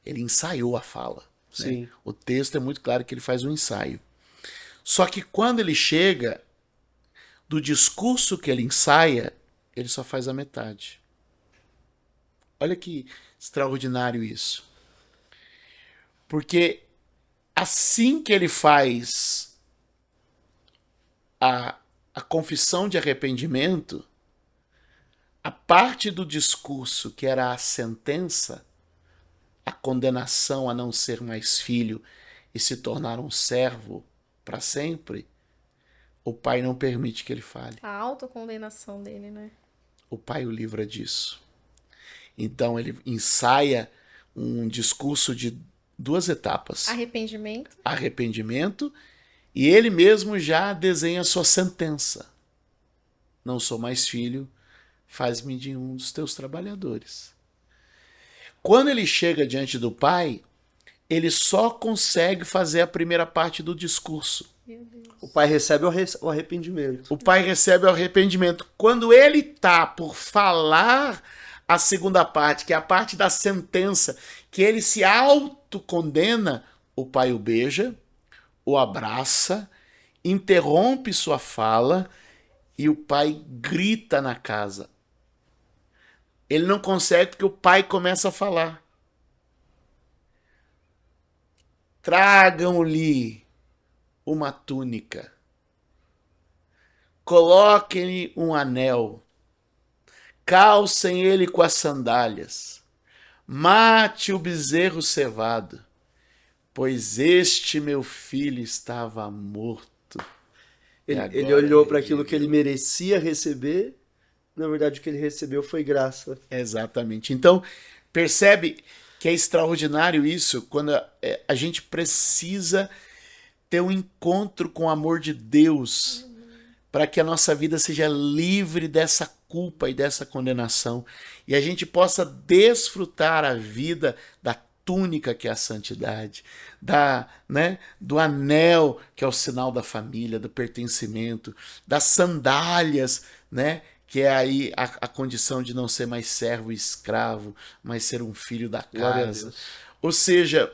Ele ensaiou a fala. Sim. Né? O texto é muito claro que ele faz um ensaio. Só que quando ele chega, do discurso que ele ensaia, ele só faz a metade. Olha que extraordinário isso. Porque assim que ele faz a confissão de arrependimento, a parte do discurso que era a sentença, a condenação a não ser mais filho e se tornar um servo para sempre, o pai não permite que ele fale. A autocondenação dele, né? O pai o livra disso. Então ele ensaia um discurso de 2 etapas. Arrependimento, e ele mesmo já desenha a sua sentença. Não sou mais filho, faz-me de um dos teus trabalhadores. Quando ele chega diante do pai, ele só consegue fazer a primeira parte do discurso. O pai recebe o arrependimento. O pai recebe o arrependimento. Quando ele está por falar a segunda parte, que é a parte da sentença, que ele se autocondena, o pai o beija, o abraça, interrompe sua fala e o pai grita na casa. Ele não consegue porque o pai começa a falar. Tragam-lhe uma túnica. Coloquem-lhe um anel. Calcem ele com as sandálias. Mate o bezerro cevado, pois este meu filho estava morto. Ele olhou para aquilo que ele merecia receber. Na verdade, o que ele recebeu foi graça. Exatamente. Então, percebe que é extraordinário isso, quando a gente precisa ter um encontro com o amor de Deus, para que a nossa vida seja livre dessa culpa e dessa condenação, e a gente possa desfrutar a vida da túnica, que é a santidade, do anel, que é o sinal da família, do pertencimento, das sandálias, né, que é aí a condição de não ser mais servo e escravo, mas ser um filho da casa. Ou seja,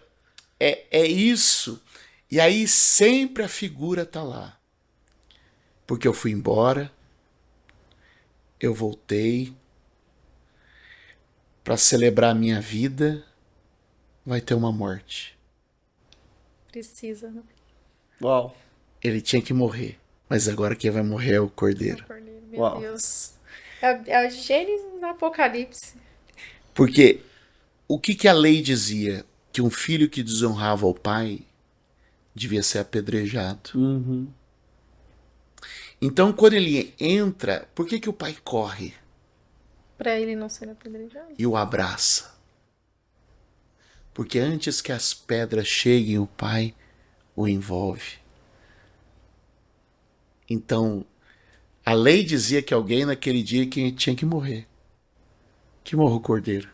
é isso. E aí sempre a figura está lá. Porque eu fui embora, eu voltei, para celebrar a minha vida, vai ter uma morte. Precisa, né? Uau. Ele tinha que morrer, mas agora quem vai morrer é o Cordeiro. Meu Uau. Deus. É o Gênesis do Apocalipse. Porque o que a lei dizia? Que um filho que desonrava o pai devia ser apedrejado. Uhum. Então, quando ele entra, por que o pai corre Para ele não ser apedrejado. e o abraça? Porque antes que as pedras cheguem, o pai o envolve. Então, a lei dizia que alguém naquele dia tinha que morrer. Que morra o Cordeiro.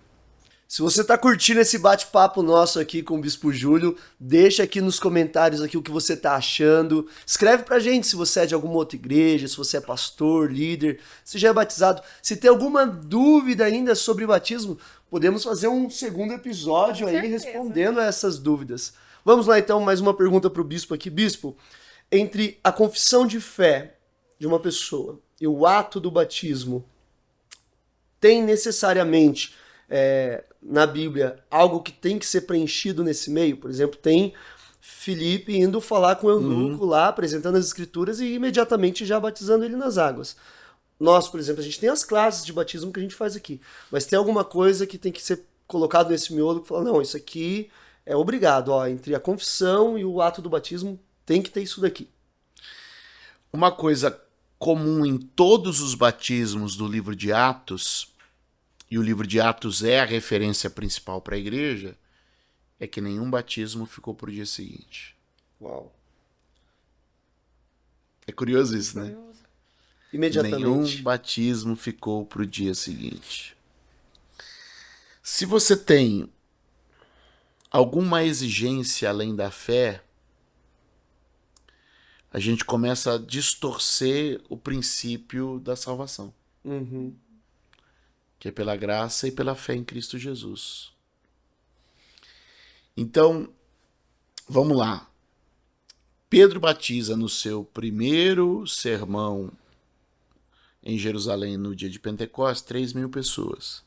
Se você tá curtindo esse bate-papo nosso aqui com o Bispo Júlio, deixa aqui nos comentários aqui o que você tá achando. Escreve pra gente se você é de alguma outra igreja, se você é pastor, líder, se já é batizado. Se tem alguma dúvida ainda sobre batismo, podemos fazer um segundo episódio Com aí certeza. respondendo a essas dúvidas. Vamos lá então, mais uma pergunta pro Bispo aqui. Bispo, entre a confissão de fé de uma pessoa e o ato do batismo, tem necessariamente na Bíblia algo que tem que ser preenchido nesse meio? Por exemplo, tem Filipe indo falar com o eunuco lá, apresentando as escrituras e imediatamente já batizando ele nas águas. Nós, por exemplo, a gente tem as classes de batismo que a gente faz aqui, mas tem alguma coisa que tem que ser colocado nesse miolo que fala, não, isso aqui é obrigado, ó, entre a confissão e o ato do batismo tem que ter isso daqui. Uma coisa comum em todos os batismos do livro de Atos, e o livro de Atos é a referência principal para a igreja, é que nenhum batismo ficou para o dia seguinte. Uau. É curioso isso, né? Imediatamente. Nenhum batismo ficou para o dia seguinte. Se você tem alguma exigência além da fé, a gente começa a distorcer o princípio da salvação, que é pela graça e pela fé em Cristo Jesus. Então, vamos lá. Pedro batiza no seu primeiro sermão em Jerusalém no dia de Pentecostes 3.000 pessoas.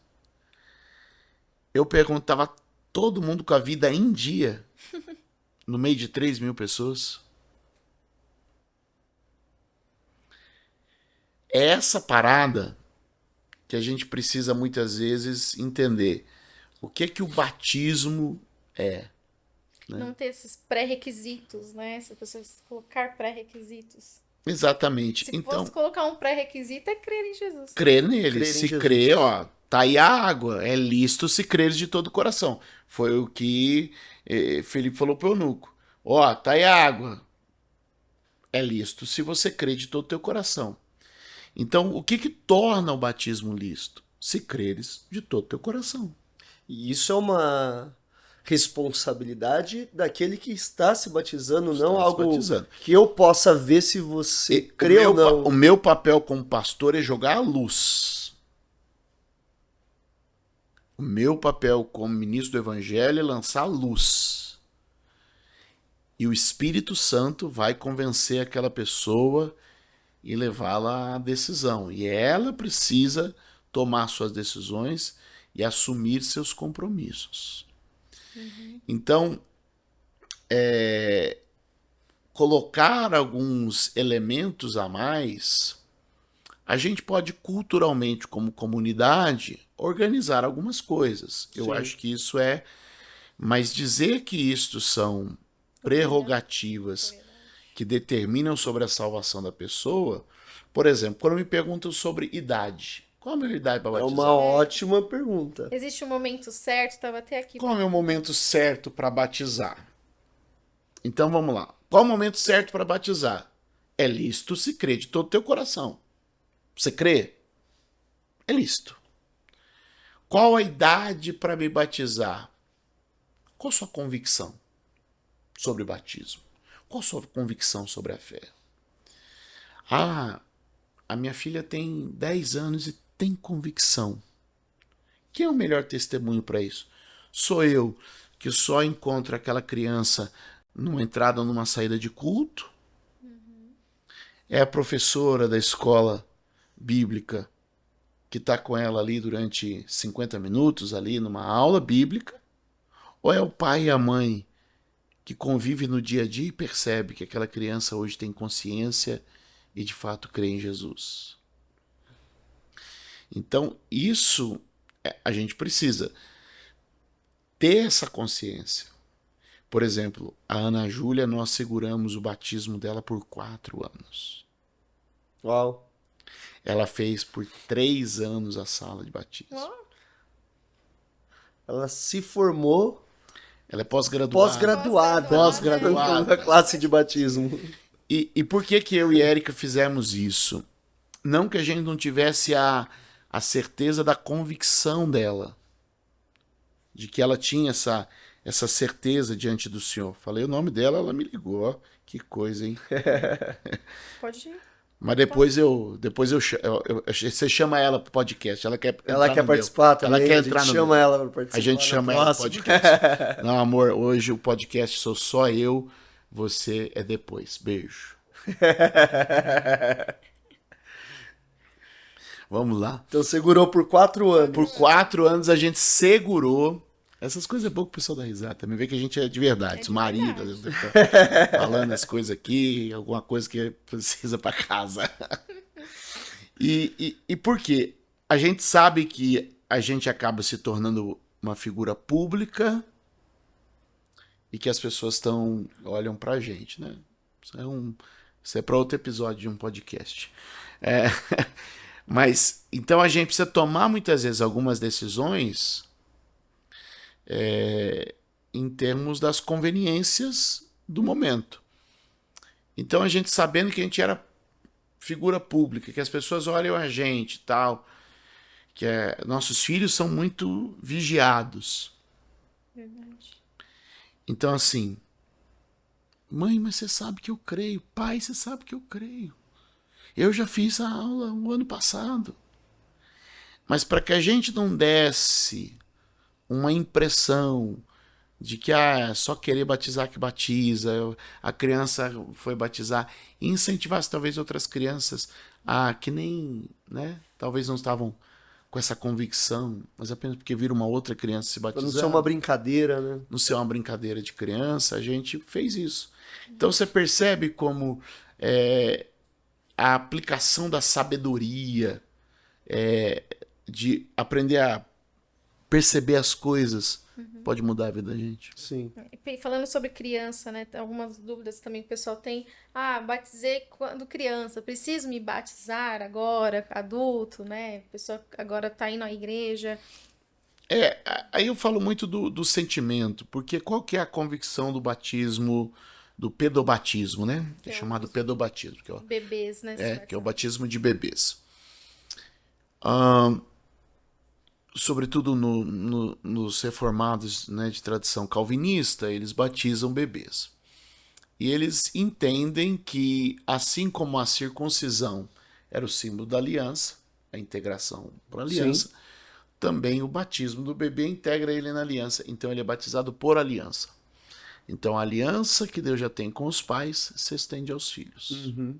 Eu perguntava, todo mundo com a vida em dia, no meio de 3.000 pessoas? É essa parada que a gente precisa muitas vezes entender. O que é que o batismo é? Né? Não ter esses pré-requisitos, né? Se você colocar pré-requisitos. Exatamente. Se Então, fosse colocar um pré-requisito, é crer em Jesus. crer nele. Crer em Se Jesus. crer, ó, tá aí a água. É lícito se creres de todo o coração. Foi o que Felipe falou pro eunuco. Ó, tá aí a água. É lícito se você crer de todo o teu coração. Então, o que torna o batismo lícito? Se creres de todo o teu coração. E isso é uma responsabilidade daquele que está se batizando, Está não se algo batizando. que eu possa ver se você crê ou não. O meu papel como pastor é jogar a luz. O meu papel como ministro do evangelho é lançar a luz. E o Espírito Santo vai convencer aquela pessoa e levá-la à decisão. E ela precisa tomar suas decisões e assumir seus compromissos. Então, colocar alguns elementos a mais, a gente pode culturalmente, como comunidade, organizar algumas coisas. Eu Sim. acho que isso é... Mas dizer que isto são prerrogativas que determinam sobre a salvação da pessoa, por exemplo, quando me perguntam sobre idade, qual a melhor idade para É batizar? uma ótima pergunta. Existe um momento certo, estava até aqui. Qual é o momento certo para batizar? Então vamos lá. Qual é o momento certo para batizar? É lícito se crer de todo o teu coração. Você crê? É lícito. Qual a idade para me batizar? Qual a sua convicção sobre o batismo? Qual a sua convicção sobre a fé? Ah, a minha filha tem 10 anos e tem convicção. Quem é o melhor testemunho para isso? Sou eu, que só encontro aquela criança numa entrada ou numa saída de culto? É a professora da escola bíblica que está com ela ali durante 50 minutos ali numa aula bíblica? Ou é o pai e a mãe que convive no dia a dia e percebe que aquela criança hoje tem consciência e de fato crê em Jesus? Então, isso a gente precisa ter essa consciência. Por exemplo, a Ana Júlia, nós seguramos o batismo dela por 4 anos. Uau. Ela fez por 3 anos a sala de batismo. Ela se formou Ela é pós-graduada. pós-graduada na classe de batismo. E por que eu e Érica fizemos isso? Não que a gente não tivesse a certeza da convicção dela, de que ela tinha essa certeza diante do Senhor. Falei o nome dela, ela me ligou. Ó, que coisa, hein? Pode ir. Mas depois você chama ela pro podcast. Ela quer participar também. Ela quer a gente entrar no chama ela para participar. A gente chama ela pro podcast. Não, amor, hoje o podcast sou só eu, você é depois. Beijo. Vamos lá. Então segurou por 4 anos. Por 4 anos a gente segurou Essas coisas é bom que o pessoal dá risada. Também vê que a gente é de verdade. É de Marido, verdade. às vezes, tá falando as coisas aqui, alguma coisa que precisa para casa. E por quê? A gente sabe que a gente acaba se tornando uma figura pública e que as pessoas olham pra gente, né? Isso é para outro episódio de um podcast. É, mas, então a gente precisa tomar muitas vezes algumas decisões em termos das conveniências do momento. Então a gente sabendo que a gente era figura pública, que as pessoas olham a gente e tal, que nossos filhos são muito vigiados. Verdade. Então assim, mãe, mas você sabe que eu creio. Pai, você sabe que eu creio. Eu já fiz a aula o ano passado. Mas para que a gente não desse uma impressão de que só querer batizar que batiza, a criança foi batizar, e incentivasse talvez outras crianças que nem, né, talvez não estavam com essa convicção, mas apenas porque viram uma outra criança se Pra batizando. não ser uma brincadeira, né? Não ser uma brincadeira de criança, a gente fez isso. Então você percebe como a aplicação da sabedoria, de aprender a perceber as coisas, pode mudar a vida da gente. Sim. E falando sobre criança, né? Tem algumas dúvidas também que o pessoal tem. Batizei quando criança. Preciso me batizar agora, adulto, né? A pessoa agora tá indo à igreja. Aí eu falo muito do sentimento, porque qual que é a convicção do batismo, do pedobatismo, né? Que É é chamado pedobatismo, que Bebês, né? que é o batismo de bebês. Sobretudo nos reformados, né, de tradição calvinista, eles batizam bebês. E eles entendem que, assim como a circuncisão era o símbolo da aliança, a integração para a aliança, Sim. também o batismo do bebê integra ele na aliança. Então ele é batizado por aliança. Então a aliança que Deus já tem com os pais se estende aos filhos. Uhum.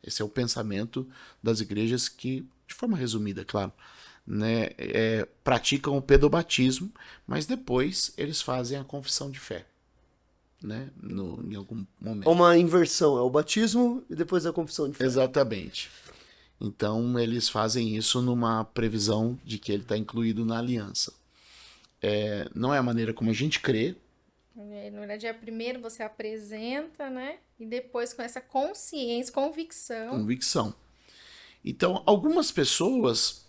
Esse é o pensamento das igrejas que, de forma resumida, claro, né, praticam o pedobatismo, mas depois eles fazem a confissão de fé, né, em algum momento. É uma inversão, é o batismo e depois a confissão de fé. Exatamente. Então eles fazem isso numa previsão de que ele está incluído na aliança. Não é a maneira como a gente crê. Na verdade, primeiro você apresenta, né? E depois com essa consciência, convicção. Então, algumas pessoas,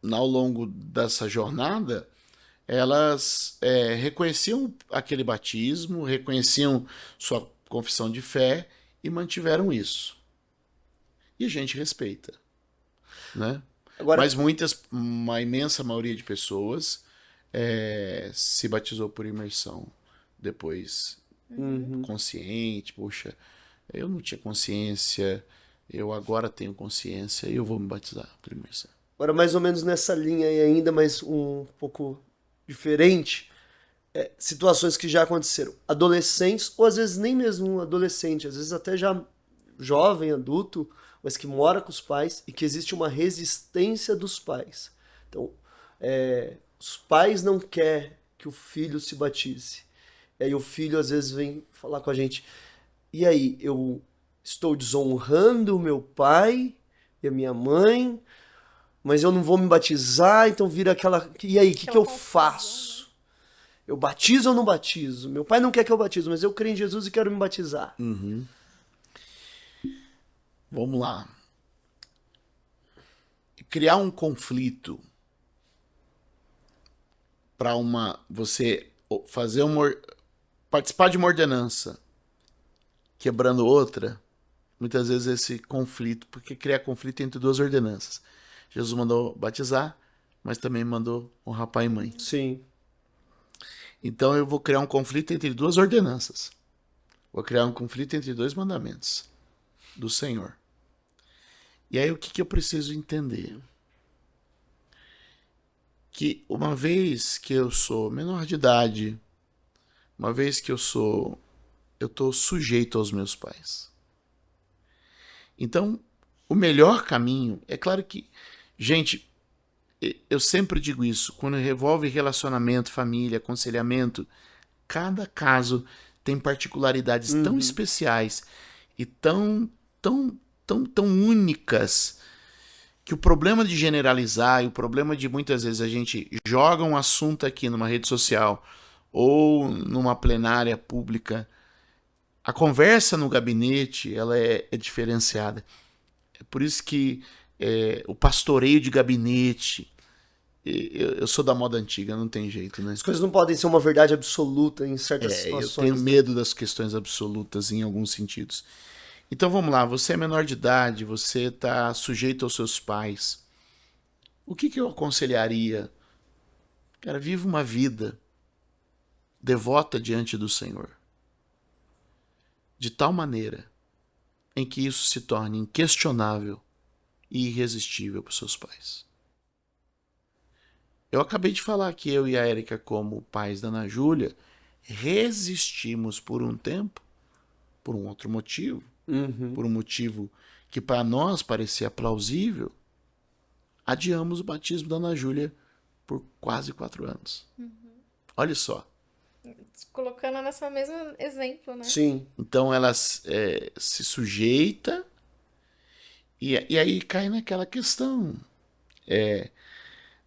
ao longo dessa jornada, elas reconheciam aquele batismo, reconheciam sua confissão de fé e mantiveram isso. E a gente respeita, né? Agora, Mas uma imensa maioria de pessoas se batizou por imersão. Depois, consciente, poxa, eu não tinha consciência, eu agora tenho consciência e eu vou me batizar por imersão. agora mais ou menos nessa linha aí ainda, mas um pouco diferente, situações que já aconteceram. Adolescentes, ou às vezes nem mesmo um adolescente, às vezes até já jovem, adulto, mas que mora com os pais e que existe uma resistência dos pais. Então, os pais não querem que o filho se batize. E aí o filho às vezes vem falar com a gente, e aí, eu estou desonrando o meu pai e a minha mãe, mas eu não vou me batizar, então vira aquela... E aí, o que eu faço? Eu batizo ou não batizo? Meu pai não quer que eu batizo, mas eu creio em Jesus e quero me batizar. Vamos lá. Criar um conflito para você participar de uma ordenança quebrando outra, muitas vezes esse conflito, porque cria conflito entre duas ordenanças. Jesus mandou batizar, mas também mandou honrar pai e mãe. Sim. Então eu vou criar um conflito entre duas ordenanças. Vou criar um conflito entre dois mandamentos do Senhor. E aí o que eu preciso entender? Que uma vez que eu sou menor de idade, uma vez que eu estou sujeito aos meus pais. Então, o melhor caminho, é claro que, gente, eu sempre digo isso, quando envolve relacionamento, família, aconselhamento, cada caso tem particularidades tão especiais e tão únicas, que o problema de generalizar e o problema de muitas vezes a gente joga um assunto aqui numa rede social ou numa plenária pública, a conversa no gabinete ela é diferenciada. É por isso que o pastoreio de gabinete, eu sou da moda antiga, não tem jeito, né? As coisas não podem ser uma verdade absoluta em certas Eu situações. tenho medo das questões absolutas em alguns sentidos. Então vamos lá, você é menor de idade, você está sujeito aos seus pais. O que eu aconselharia? Cara, viva uma vida devota diante do Senhor. De tal maneira em que isso se torne inquestionável e irresistível para os seus pais. Eu acabei de falar que eu e a Érica, como pais da Ana Júlia, resistimos por um tempo, por um outro motivo, por um motivo que para nós parecia plausível, adiamos o batismo da Ana Júlia por quase 4 anos. Olha só. Colocando nessa mesmo exemplo, né? Sim. Então ela se sujeita e aí cai naquela questão.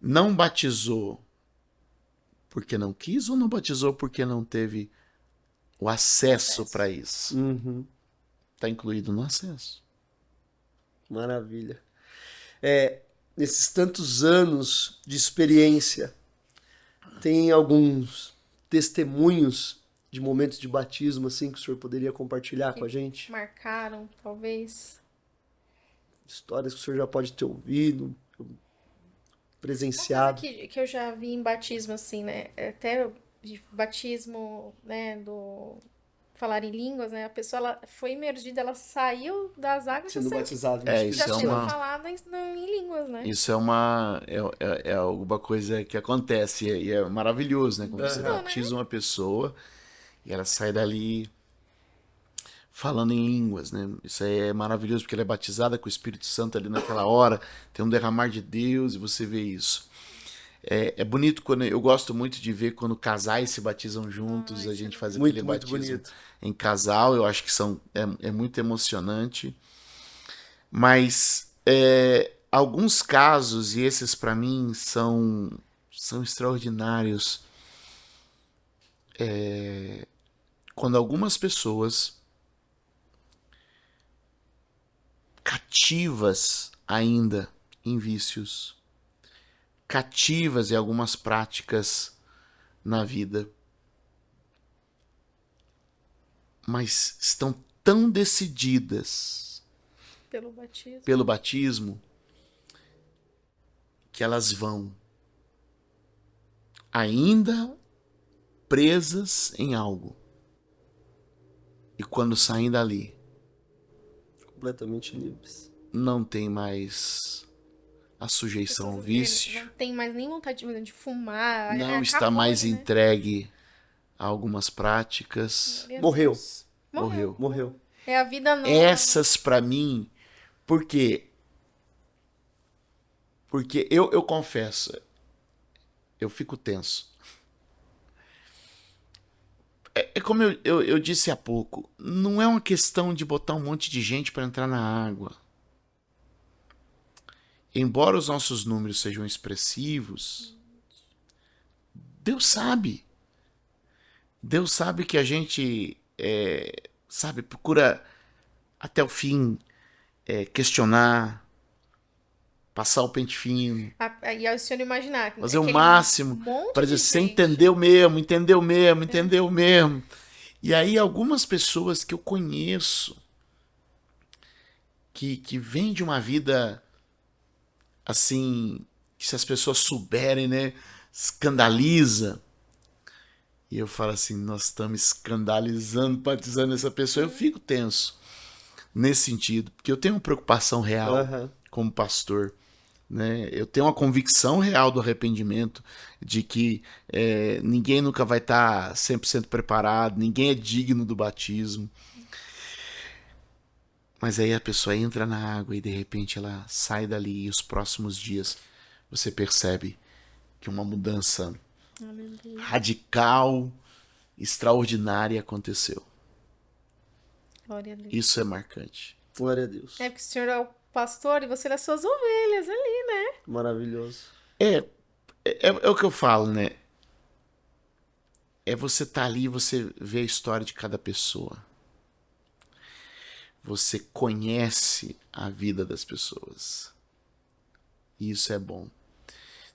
Não batizou porque não quis ou não batizou porque não teve o acesso para isso? Está incluído no acesso. Maravilha. Nesses tantos anos de experiência, tem alguns testemunhos de momentos de batismo assim que o senhor poderia compartilhar com a gente? Marcaram, talvez. Histórias que o senhor já pode ter ouvido, presenciado. Uma coisa que eu já vi em batismo, assim, né? Até de batismo, né, do falar em línguas, né? A pessoa ela foi imergida, ela saiu das águas Sendo já batizado. Isso já é sendo uma- falada em línguas, né? Isso é alguma coisa que acontece e é maravilhoso, né? Quando você Uhum. batiza uma pessoa e ela sai dali falando em línguas, né? Isso aí é maravilhoso porque ela é batizada com o Espírito Santo ali naquela hora, tem um derramar de Deus e você vê isso. É bonito quando eu gosto muito de ver quando casais se batizam juntos, a gente faz Muito, aquele muito batismo bonito. em casal, eu acho que é muito emocionante. Mas alguns casos, e esses para mim são extraordinários, quando algumas pessoas cativas ainda em vícios, cativas em algumas práticas na vida, mas estão tão decididas Pelo batismo. pelo batismo que elas vão ainda presas em algo. E quando saem dali, Completamente livres. não tem mais a sujeição ao Pessoas vício, não tem mais nem vontade de fumar. não está acabou, mais né? entregue a algumas práticas, Meu Morreu. Deus. morreu. É a vida nova. Essas para mim, porque eu confesso, eu fico tenso. É como eu disse há pouco, não é uma questão de botar um monte de gente para entrar na água. Embora os nossos números sejam expressivos, Deus sabe. Deus sabe que a gente, procura até o fim questionar, passar o pente fino, E aí o senhor imaginar. fazer o aquele máximo monte para dizer, de você gente. entendeu mesmo. E aí algumas pessoas que eu conheço, que vêm de uma vida assim, que se as pessoas souberem, né, escandaliza. E eu falo assim, nós estamos escandalizando, batizando essa pessoa. Eu fico tenso nesse sentido, porque eu tenho uma preocupação real como pastor, né? Eu tenho uma convicção real do arrependimento, de que ninguém nunca vai estar 100% preparado, ninguém é digno do batismo. Mas aí a pessoa entra na água e de repente ela sai dali e os próximos dias você percebe que uma mudança Aleluia. radical, extraordinária aconteceu. Glória a Deus. Isso é marcante. Glória a Deus. É porque o senhor é o pastor e você é das suas ovelhas ali, né? Maravilhoso. É o que eu falo, né? É você estar ali e você ver a história de cada pessoa. Você conhece a vida das pessoas. E isso é bom.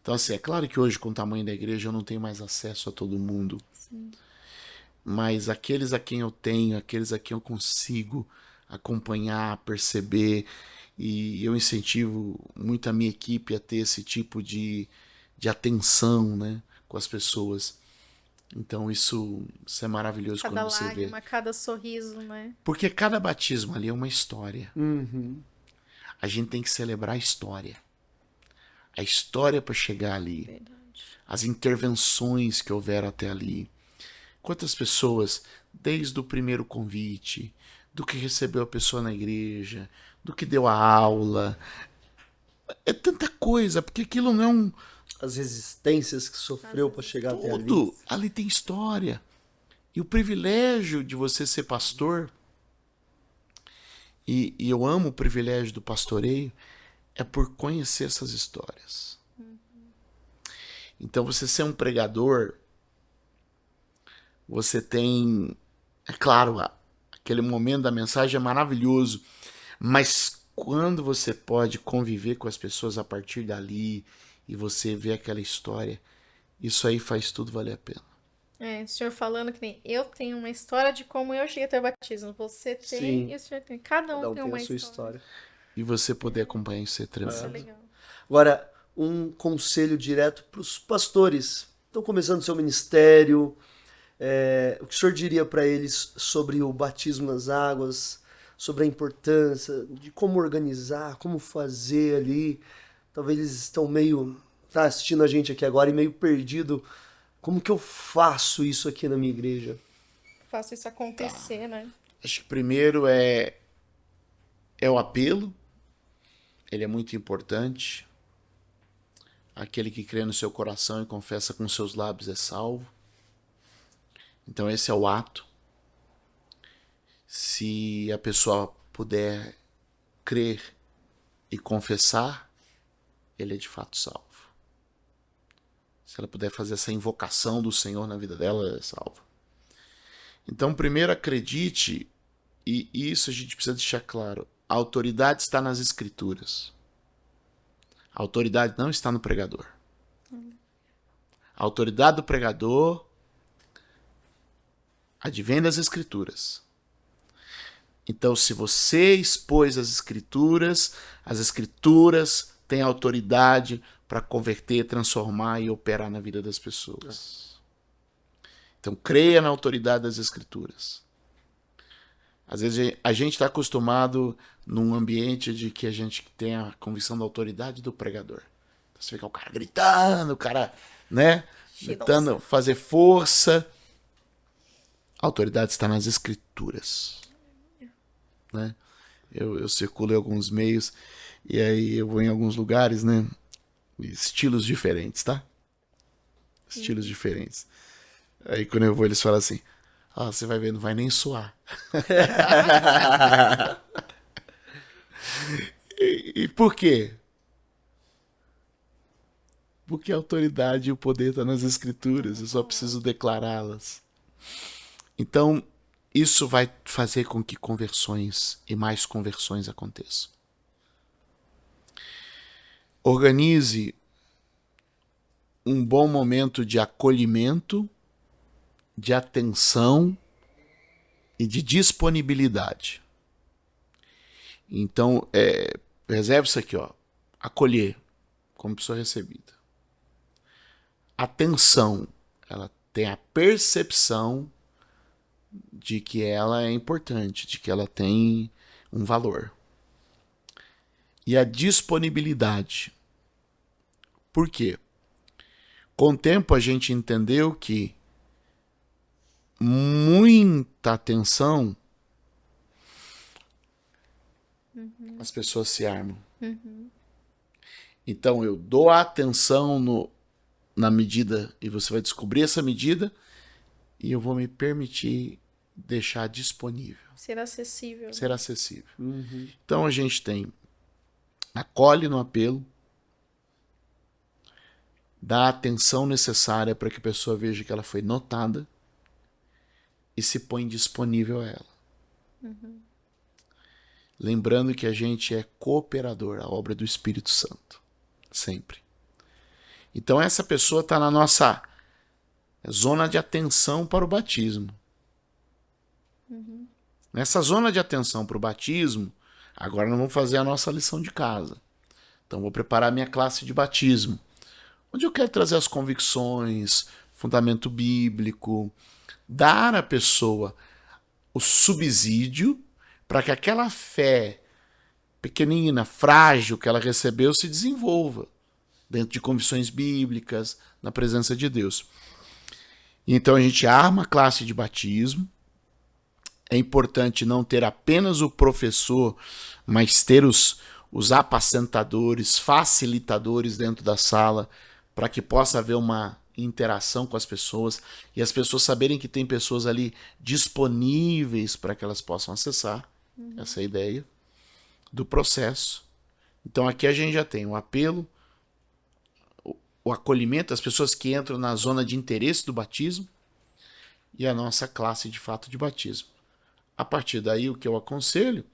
Então, assim, é claro que hoje, com o tamanho da igreja, eu não tenho mais acesso a todo mundo. Sim. Mas aqueles a quem eu tenho, aqueles a quem eu consigo acompanhar, perceber, e eu incentivo muito a minha equipe a ter esse tipo de atenção, né, com as pessoas. Então isso é maravilhoso Cada quando você vê. lágrima, cada sorriso, né? Porque cada batismo ali é uma história. Uhum. A gente tem que celebrar a história. A história para chegar ali. Verdade. As intervenções que houveram até ali. Quantas pessoas, desde o primeiro convite, do que recebeu a pessoa na igreja, do que deu a aula. É tanta coisa, porque aquilo não é um... As resistências que sofreu para chegar até ali. Tudo ali tem história. E o privilégio de você ser pastor, e eu amo o privilégio do pastoreio, é por conhecer essas histórias. Então você ser um pregador, você tem, é claro, aquele momento da mensagem é maravilhoso, mas quando você pode conviver com as pessoas a partir dali e você vê aquela história, isso aí faz tudo valer a pena. É, o senhor falando que nem eu tenho uma história de como eu cheguei até o batismo. Você tem Sim. e o senhor tem. Cada um Cada um tem tem uma a sua história. história. E você poder acompanhar isso é Isso é tremendo. legal. Agora, um conselho direto para os pastores. Estão começando seu ministério. O que o senhor diria para eles sobre o batismo nas águas, sobre a importância de como organizar, como fazer ali? Talvez eles estão meio... Tá assistindo a gente aqui agora e meio perdido. Como que eu faço isso aqui na minha igreja? Faço isso acontecer, né? Acho que primeiro é o apelo. Ele é muito importante. Aquele que crê no seu coração e confessa com seus lábios é salvo. Então esse é o ato. Se a pessoa puder crer e confessar, ele é de fato salvo. Se ela puder fazer essa invocação do Senhor na vida dela, ela é salva. Então, primeiro acredite, e isso a gente precisa deixar claro, a autoridade está nas Escrituras. A autoridade não está no pregador. A autoridade do pregador advém das Escrituras. Então, se você expôs as Escrituras têm autoridade para converter, transformar e operar na vida das pessoas. Então, creia na autoridade das Escrituras. Às vezes a gente está acostumado num ambiente de que a gente tem a convicção da autoridade do pregador. Então, você fica o cara gritando, o cara, né, tentando fazer força. A autoridade está nas Escrituras. Né? Eu circulo em alguns meios e aí eu vou em alguns lugares, né? Estilos diferentes, tá? Estilos diferentes. Aí quando eu vou, eles falam assim: você vai ver, não vai nem suar. E por quê? Porque a autoridade e o poder estão nas Escrituras, eu só preciso declará-las. Então, isso vai fazer com que conversões e mais conversões aconteçam. Organize um bom momento de acolhimento, de atenção e de disponibilidade. Então, reserve isso aqui, ó. Acolher como pessoa recebida. Atenção, ela tem a percepção de que ela é importante, de que ela tem um valor. E a disponibilidade. Por quê? Com o tempo a gente entendeu que muita atenção as pessoas se armam. Então eu dou a atenção na medida, e você vai descobrir essa medida, e eu vou me permitir deixar disponível. Ser acessível. Ser acessível. Uhum. Então a gente tem acolhe no apelo, dá a atenção necessária para que a pessoa veja que ela foi notada e se põe disponível a ela. Uhum. Lembrando que a gente é cooperador, a obra do Espírito Santo. Sempre. Então essa pessoa está na nossa zona de atenção para o batismo. Uhum. Nessa zona de atenção para o batismo, agora nós vamos fazer a nossa lição de casa. Então vou preparar a minha classe de batismo, onde eu quero trazer as convicções, fundamento bíblico, dar à pessoa o subsídio para que aquela fé pequenina, frágil que ela recebeu se desenvolva dentro de convicções bíblicas, na presença de Deus. Então a gente arma a classe de batismo. É importante não ter apenas o professor, mas ter os apacentadores, facilitadores dentro da sala, para que possa haver uma interação com as pessoas e as pessoas saberem que tem pessoas ali disponíveis para que elas possam acessar. Essa é a ideia do processo. Então aqui a gente já tem o apelo, o acolhimento, as pessoas que entram na zona de interesse do batismo e a nossa classe de fato de batismo. A partir daí, o que eu aconselho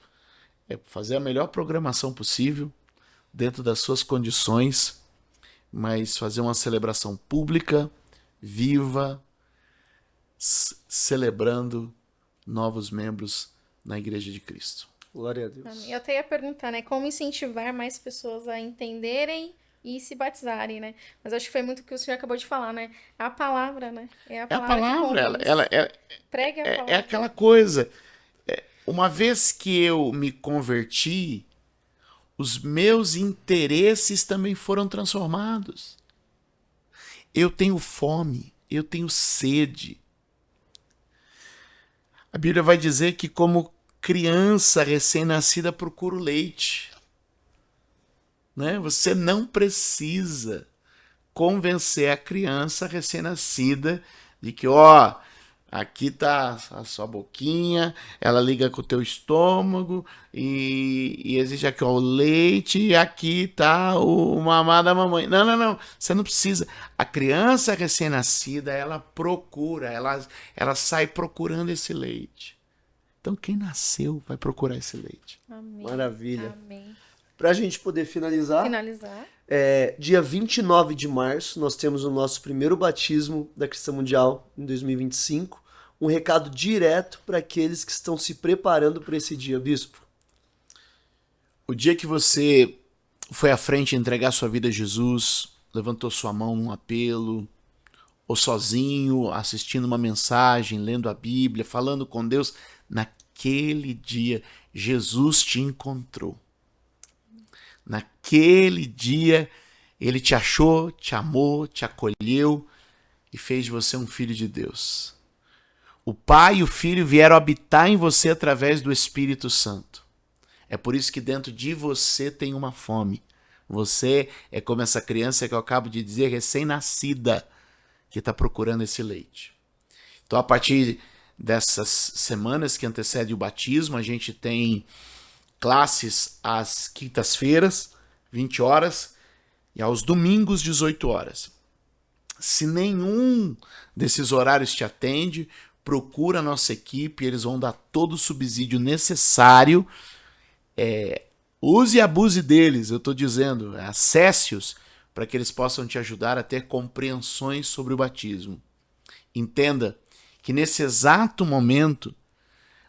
é fazer a melhor programação possível, dentro das suas condições, mas fazer uma celebração pública, viva, celebrando novos membros na Igreja de Cristo. Glória a Deus. Amém. Eu até ia perguntar, né? Como incentivar mais pessoas a entenderem e se batizarem, né? Mas acho que foi muito o que o senhor acabou de falar, né? É a palavra, né? É a palavra, prega a palavra. É aquela coisa. Uma vez que eu me converti, os meus interesses também foram transformados. Eu tenho fome, eu tenho sede. A Bíblia vai dizer que como criança recém-nascida procura o leite. Né? Você não precisa convencer a criança recém-nascida de que, aqui tá a sua boquinha, ela liga com o teu estômago e existe aqui o leite e aqui tá o mamar da mamãe. Não, você não precisa. A criança recém-nascida, ela procura, ela sai procurando esse leite. Então quem nasceu vai procurar esse leite. Amém. Maravilha. Amém. Para a gente poder finalizar, dia 29 de março, nós temos o nosso primeiro batismo da Cristã Mundial em 2025. Um recado direto para aqueles que estão se preparando para esse dia, Bispo. O dia que você foi à frente entregar sua vida a Jesus, levantou sua mão num apelo, ou sozinho, assistindo uma mensagem, lendo a Bíblia, falando com Deus, naquele dia Jesus te encontrou. Naquele dia ele te achou, te amou, te acolheu e fez de você um filho de Deus. O Pai e o Filho vieram habitar em você através do Espírito Santo. É por isso que dentro de você tem uma fome. Você é como essa criança que eu acabo de dizer, recém-nascida, que está procurando esse leite. Então, a partir dessas semanas que antecedem o batismo, a gente tem classes às quintas-feiras, 20 horas, e aos domingos, 18 horas. Se nenhum desses horários te atende, procura a nossa equipe, eles vão dar todo o subsídio necessário. Use e abuse deles, eu estou dizendo, acesse-os para que eles possam te ajudar a ter compreensões sobre o batismo. Entenda que nesse exato momento,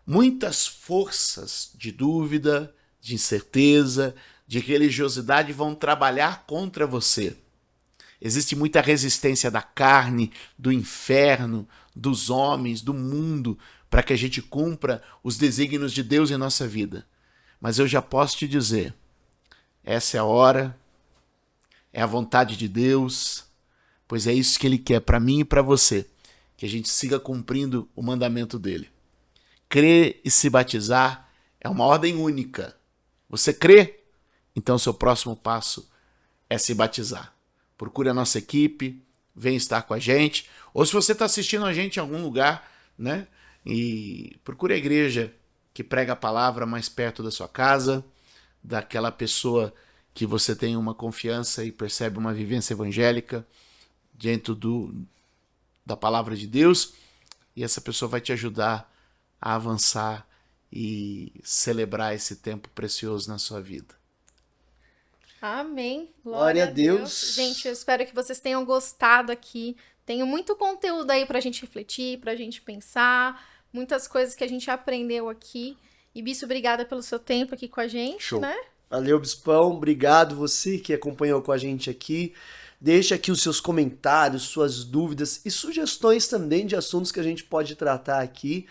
muitas forças de dúvida, de incerteza, de religiosidade vão trabalhar contra você. Existe muita resistência da carne, do inferno, dos homens, do mundo, para que a gente cumpra os desígnios de Deus em nossa vida. Mas eu já posso te dizer, essa é a hora, é a vontade de Deus, pois é isso que Ele quer para mim e para você, que a gente siga cumprindo o mandamento dEle. Crer e se batizar é uma ordem única. Você crê? Então seu próximo passo é se batizar. Procure a nossa equipe, vem estar com a gente. Ou se você está assistindo a gente em algum lugar, né? E procure a igreja que prega a palavra mais perto da sua casa, daquela pessoa que você tem uma confiança e percebe uma vivência evangélica dentro da palavra de Deus, e essa pessoa vai te ajudar a avançar e celebrar esse tempo precioso na sua vida. Amém. Glória a Deus. Gente, eu espero que vocês tenham gostado aqui. Tenho muito conteúdo aí pra gente refletir, pra gente pensar, muitas coisas que a gente aprendeu aqui. E, Bispo, obrigada pelo seu tempo aqui com a gente, Show. né? Valeu, Bispão. Obrigado você que acompanhou com a gente aqui. Deixa aqui os seus comentários, suas dúvidas e sugestões também de assuntos que a gente pode tratar aqui.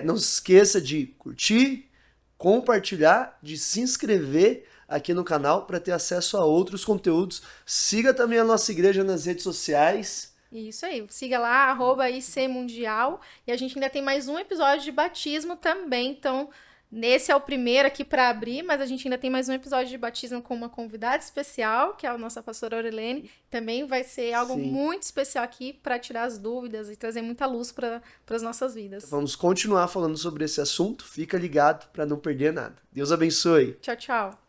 Não se esqueça de curtir, compartilhar, de se inscrever aqui no canal para ter acesso a outros conteúdos. Siga também a nossa igreja nas redes sociais. Isso aí, siga lá, @ICMundial. E a gente ainda tem mais um episódio de batismo também. Então, esse é o primeiro aqui para abrir, mas a gente ainda tem mais um episódio de batismo com uma convidada especial, que é a nossa pastora Aurelene. Também vai ser algo Sim. muito especial aqui para tirar as dúvidas e trazer muita luz para as nossas vidas. Vamos continuar falando sobre esse assunto. Fica ligado para não perder nada. Deus abençoe. Tchau, tchau.